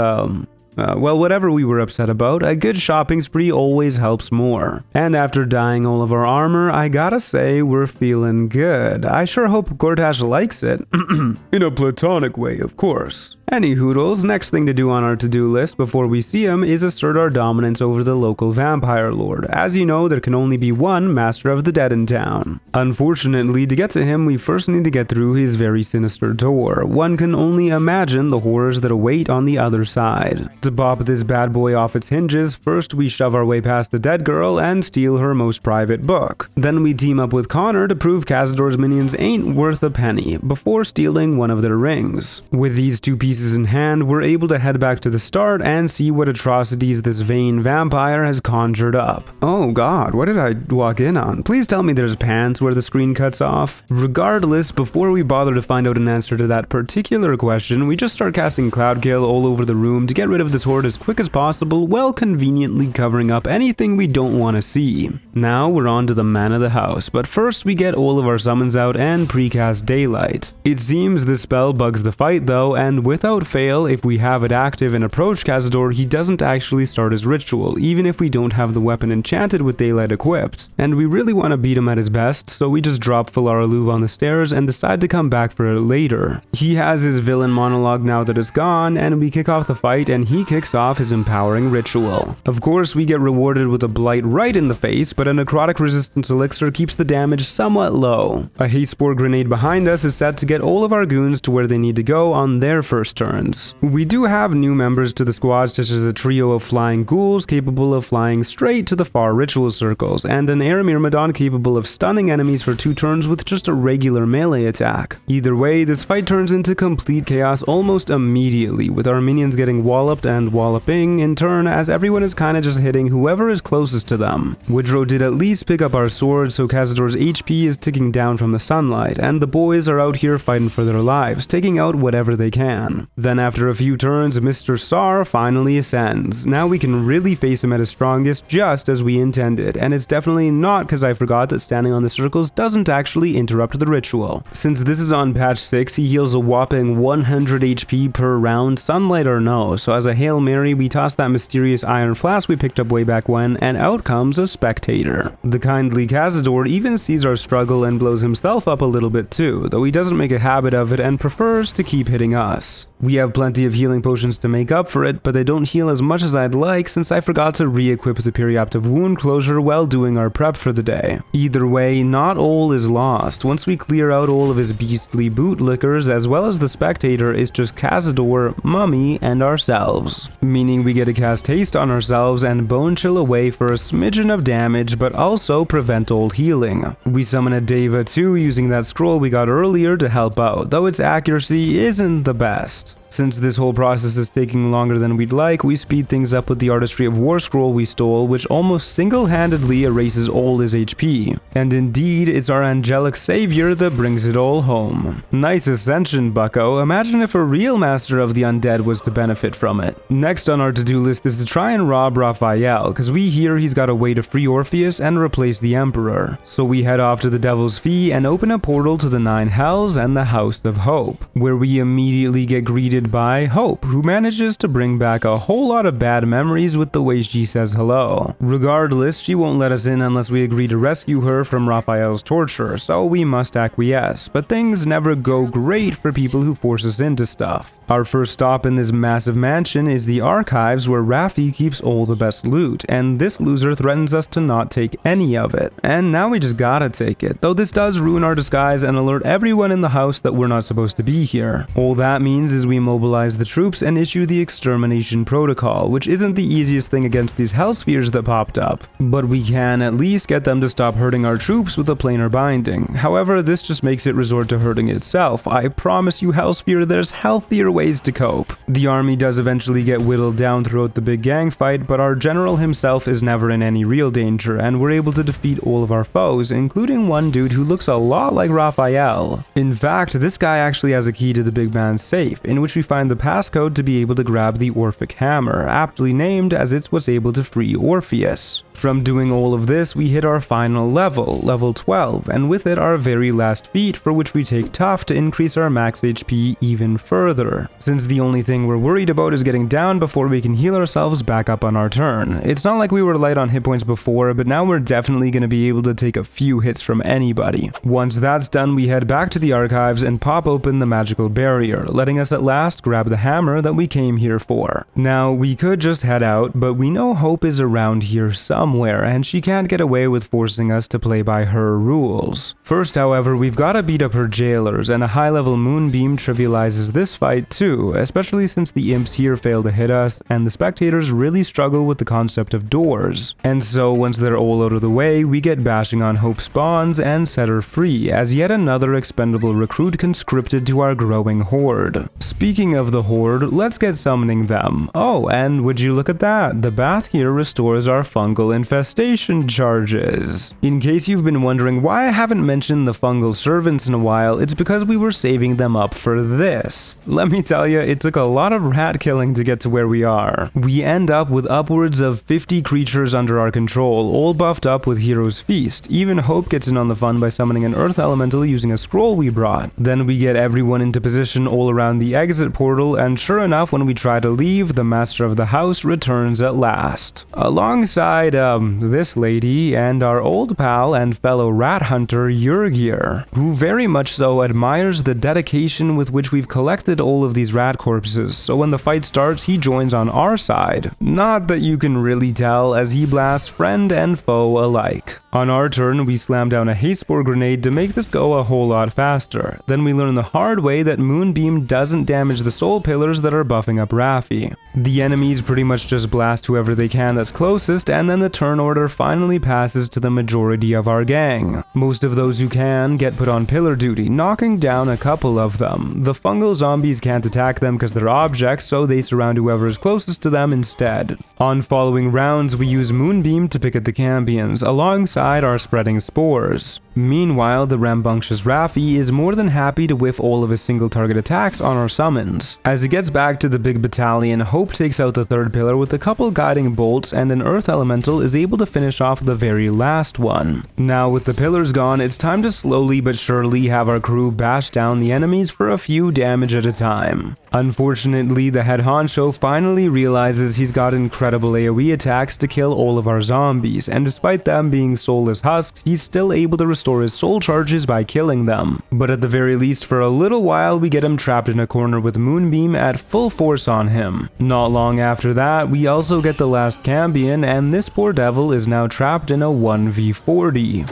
well, whatever we were upset about, a good shopping spree always helps more. And after dyeing all of our armor, I gotta say we're feeling good. I sure hope Gortash likes it. In a platonic way, of course. Any hoodles, next thing to do on our to-do list before we see him is assert our dominance over the local vampire lord. As you know, there can only be one Master of the Dead in town. Unfortunately, to get to him, we first need to get through his very sinister door. One can only imagine the horrors that await on the other side. To pop this bad boy off its hinges, first we shove our way past the dead girl and steal her most private book. Then we team up with Connor to prove Cazador's minions ain't worth a penny, before stealing one of their rings. With these two pieces in hand, we're able to head back to the start and see what atrocities this vain vampire has conjured up. Oh god, what did I walk in on? Please tell me there's pants where the screen cuts off. Regardless, before we bother to find out an answer to that particular question, we just start casting Cloud Kill all over the room to get rid of this horde as quick as possible, while conveniently covering up anything we don't want to see. Now we're on to the man of the house, but first we get all of our summons out and precast Daylight. It seems this spell bugs the fight though, and without fail, if we have it active and approach Cazador, he doesn't actually start his ritual, even if we don't have the weapon enchanted with Daylight equipped. And we really want to beat him at his best, so we just drop Falara Louv on the stairs and decide to come back for it later. He has his villain monologue now that it's gone, and we kick off the fight and he kicks off his empowering ritual. Of course, we get rewarded with a blight right in the face, but a necrotic resistance elixir keeps the damage somewhat low. A haste spore grenade behind us is set to get all of our goons to where they need to go on their first turns. We do have new members to the squad, such as a trio of flying ghouls capable of flying straight to the far ritual circles, and an air Myrmidon capable of stunning enemies for 2 turns with just a regular melee attack. Either way, this fight turns into complete chaos almost immediately, with our minions getting walloped and walloping in turn, as everyone is kinda just hitting whoever is closest to them. Woodrow did at least pick up our sword, so Cazador's HP is ticking down from the sunlight, and the boys are out here fighting for their lives, taking out whatever they can. Then after a few turns, Mr. Sar finally ascends. Now we can really face him at his strongest, just as we intended, and it's definitely not because I forgot that standing on the circles doesn't actually interrupt the ritual. Since this is on patch 6, he heals a whopping 100 HP per round, sunlight or no, so as a Hail Mary we toss that mysterious iron flask we picked up way back when, and out comes a spectator. The kindly Cazador even sees our struggle and blows himself up a little bit too, though he doesn't make a habit of it and prefers to keep hitting us. We have plenty of healing potions to make up for it, but they don't heal as much as I'd like since I forgot to re-equip the perioptive wound closure while doing our prep for the day. Either way, not all is lost. Once we clear out all of his beastly bootlickers, as well as the spectator, it's just Cazador, Mummy, and ourselves. Meaning we get to cast haste on ourselves and bone chill away for a smidgen of damage, but also prevent old healing. We summon a Deva too using that scroll we got earlier to help out, though its accuracy isn't the best. Since this whole process is taking longer than we'd like, we speed things up with the Artistry of War scroll we stole, which almost single-handedly erases all his HP. And indeed, it's our angelic savior that brings it all home. Nice ascension, bucko. Imagine if a real master of the undead was to benefit from it. Next on our to-do list is to try and rob Raphael, cause we hear he's got a way to free Orpheus and replace the Emperor. So we head off to the Devil's Fee and open a portal to the 9 Hells and the House of Hope, where we immediately get greeted by Hope, who manages to bring back a whole lot of bad memories with the way she says hello. Regardless, she won't let us in unless we agree to rescue her from Raphael's torture, so we must acquiesce, but things never go great for people who force us into stuff. Our first stop in this massive mansion is the archives, where Raffi keeps all the best loot, and this loser threatens us to not take any of it. And now we just gotta take it, though this does ruin our disguise and alert everyone in the house that we're not supposed to be here. All that means is we mobilize the troops and issue the extermination protocol, which isn't the easiest thing against these Hellspheres that popped up, but we can at least get them to stop hurting our troops with a planar binding. However, this just makes it resort to hurting itself. I promise you, Hellsphere, there's healthier ways to cope. The army does eventually get whittled down throughout the big gang fight, but our general himself is never in any real danger, and we're able to defeat all of our foes, including one dude who looks a lot like Raphael. In fact, this guy actually has a key to the big man's safe, in which we find the passcode to be able to grab the Orphic Hammer, aptly named as it's what's able to free Orpheus. From doing all of this, we hit our final level, level 12, and with it our very last feat, for which we take Tough to increase our max HP even further, since the only thing we're worried about is getting down before we can heal ourselves back up on our turn. It's not like we were light on hit points before, but now we're definitely going to be able to take a few hits from anybody. Once that's done, we head back to the archives and pop open the magical barrier, letting us at last grab the hammer that we came here for. Now, we could just head out, but we know Hope is around here somewhere, and she can't get away with forcing us to play by her rules. First, however, we've got to beat up her jailers, and a high-level Moonbeam trivializes this fight too, especially since the imps here fail to hit us, and the spectators really struggle with the concept of doors. And so, once they're all out of the way, we get bashing on Hope's bonds and set her free, as yet another expendable recruit conscripted to our growing horde. Speaking of the horde, let's get summoning them. Oh, and would you look at that, the bath here restores our fungal infestation charges. In case you've been wondering why I haven't mentioned the fungal servants in a while, it's because we were saving them up for this. Let me tell you, it took a lot of rat killing to get to where we are. We end up with upwards of 50 creatures under our control, all buffed up with Hero's Feast. Even Hope gets in on the fun by summoning an earth elemental using a scroll we brought. Then we get everyone into position all around the exit portal, and sure enough, when we try to leave, the master of the house returns at last. Alongside, this lady and our old pal and fellow rat hunter, Yurgir, who very much so admires the dedication with which we've collected all of these rat corpses, so when the fight starts, he joins on our side. Not that you can really tell, as he blasts friend and foe alike. On our turn, we slam down a haste spore grenade to make this go a whole lot faster. Then we learn the hard way that Moonbeam doesn't damage the soul pillars that are buffing up Raffi. The enemies pretty much just blast whoever they can that's closest, and then the turn order finally passes to the majority of our gang. Most of those who can get put on pillar duty, knocking down a couple of them. The fungal zombies can't attack them because they're objects, so they surround whoever is closest to them instead. On following rounds, we use Moonbeam to pick at the Cambions, alongside our spreading spores. Meanwhile, the rambunctious Raffi is more than happy to whiff all of his single target attacks on our summons. As he gets back to the big battalion, Hope takes out the third pillar with a couple guiding bolts, and an earth elemental is able to finish off the very last one. Now with the pillars gone, it's time to slowly but surely have our crew bash down the enemies for a few damage at a time. Unfortunately, the head honcho finally realizes he's got incredible AoE attacks to kill all of our zombies, and despite them being soulless husks, he's still able to restore his soul charges by killing them. But at the very least, for a little while, we get him trapped in a corner with Moonbeam at full force on him. Not long after that, we also get the last Cambion, and this poor devil is now trapped in a 1v40.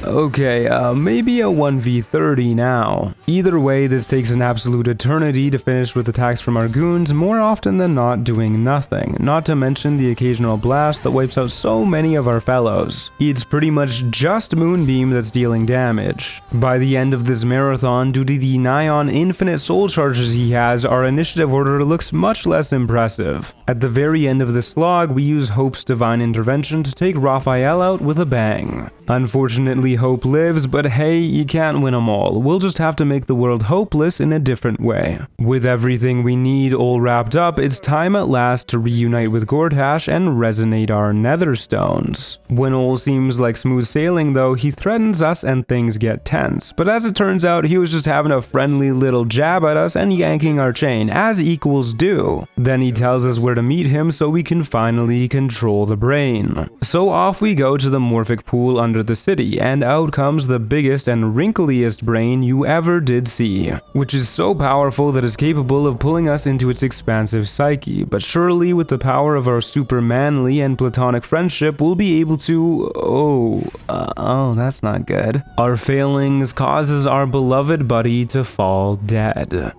Okay, maybe a 1v30 now. Either way, this takes an absolute eternity to finish with attacks from our goons, more often than not doing nothing, not to mention the occasional blast that wipes out so many of our fellows. It's pretty much just Moonbeam that's dealing damage. By the end of this marathon, due to the nigh on infinite soul charges he has, our initiative order looks much less impressive. At the very end of the slog, we use Hope's divine intervention to take Raphael out with a bang. Unfortunately, Hope lives, but hey, you can't win them all. We'll just have to make the world hopeless in a different way. With everything we need all wrapped up, it's time at last to reunite with Gortash and resonate our nether stones. When all seems like smooth sailing though, he threatens us and things get tense. But as it turns out, he was just having a friendly little jab at us and yanking our chain, as equals do. Then he tells us where to meet him so we can finally control the brain. So off we go to the Morphic pool under the city, and out comes the biggest and wrinkliest brain you ever did see, which is so powerful that it's capable of pulling us into its expansive psyche, but surely with the power of our super manly and platonic friendship we'll be able to... oh, that's not good. Our failings causes our beloved buddy to fall dead.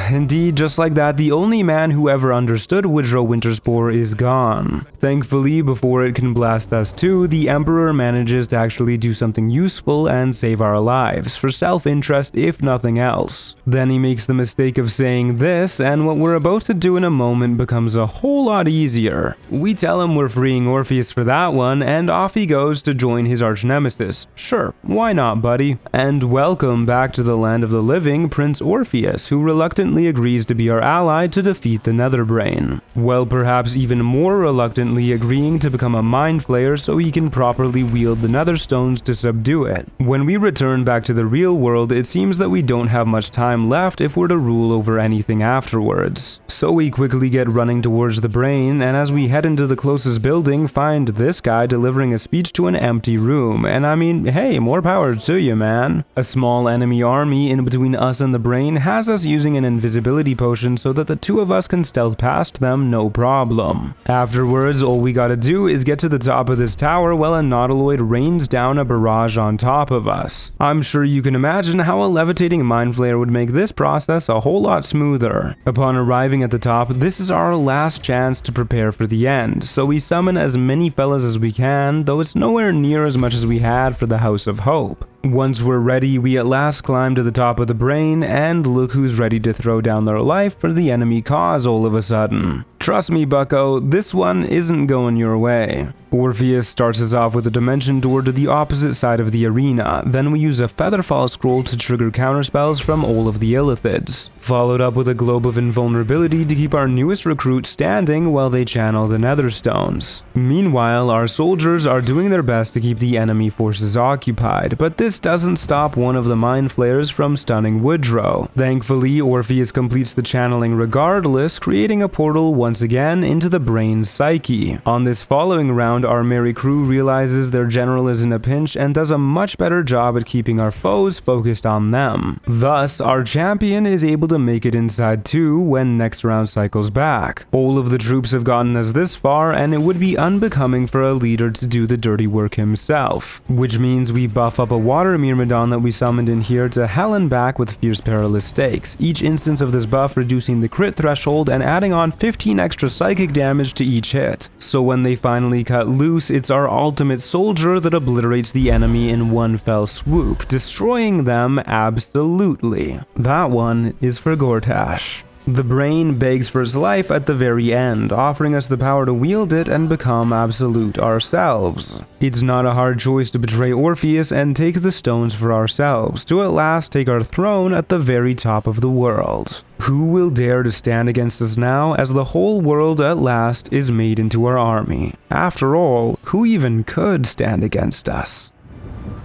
Indeed, just like that, the only man who ever understood Woodrow Winterspore is gone. Thankfully, before it can blast us too, the Emperor manages to actually do something useful and save our lives, for self-interest if nothing else. Then he makes the mistake of saying this, and what we're about to do in a moment becomes a whole lot easier. We tell him we're freeing Orpheus for that one, and off he goes to join his arch-nemesis. Sure, why not, buddy? And welcome back to the land of the living, Prince Orpheus, who reluctantly agrees to be our ally to defeat the Netherbrain. Well, perhaps even more reluctantly agreeing to become a mind flayer so he can properly wield the Netherstones to subdue it. When we return back to the real world, it seems that we don't have much time left if we're to rule over anything afterwards. So we quickly get running towards the brain, and as we head into the closest building, find this guy delivering a speech to an empty room, and I mean, hey, more power to you, man. A small enemy army in between us and the brain has us using an invisibility potion so that the two of us can stealth past them no problem. Afterwards, all we gotta do is get to the top of this tower while a Nautiloid rains down a barrage on top of us. I'm sure you can imagine how a levitating mind flayer would make this process a whole lot smoother. Upon arriving at the top, this is our last chance to prepare for the end, so we summon as many fellas as we can, though it's nowhere near as much as we had for the House of Hope. Once we're ready, we at last climb to the top of the brain, and look who's ready to throw down their life for the enemy cause all of a sudden. Trust me, bucko, this one isn't going your way. Orpheus starts us off with a dimension door to the opposite side of the arena, then we use a Featherfall scroll to trigger counterspells from all of the Illithids, followed up with a Globe of Invulnerability to keep our newest recruit standing while they channel the Netherstones. Meanwhile, our soldiers are doing their best to keep the enemy forces occupied, but this doesn't stop one of the mind flayers from stunning Woodrow. Thankfully, Orpheus completes the channeling regardless, creating a portal once again into the brain's psyche. On this following round, our merry crew realizes their general is in a pinch and does a much better job at keeping our foes focused on them. Thus, our champion is able to make it inside too when next round cycles back. All of the troops have gotten us this far, and it would be unbecoming for a leader to do the dirty work himself, which means we buff up a water Myrmidon that we summoned in here to hell and back with fierce perilous stakes, each instance of this buff reducing the crit threshold and adding on 15 extra psychic damage to each hit. So when they finally cut loose, it's our ultimate soldier that obliterates the enemy in one fell swoop, destroying them absolutely. That one is for Gortash. The brain begs for its life at the very end, offering us the power to wield it and become absolute ourselves. It's not a hard choice to betray Orpheus and take the stones for ourselves, to at last take our throne at the very top of the world. Who will dare to stand against us now, as the whole world at last is made into our army? After all, who even could stand against us?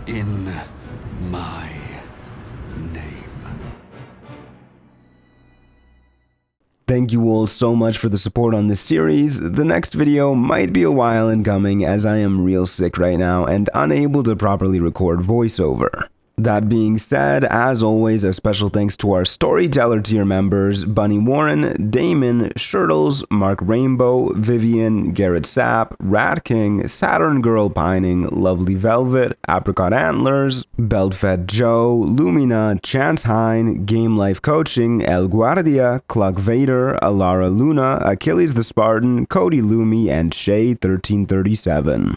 In my name. Thank you all so much for the support on this series. The next video might be a while in coming as I am real sick right now and unable to properly record voiceover. That being said, as always, a special thanks to our Storyteller tier members, Bunny Warren, Damon, Shirtles, Mark Rainbow, Vivian, Garrett Sapp, Rat King, Saturn Girl Pining, Lovely Velvet, Apricot Antlers, Beltfed Joe, Lumina, Chance Hine, Game Life Coaching, El Guardia, Cluck Vader, Alara Luna, Achilles the Spartan, Cody Lumi, and Shay1337.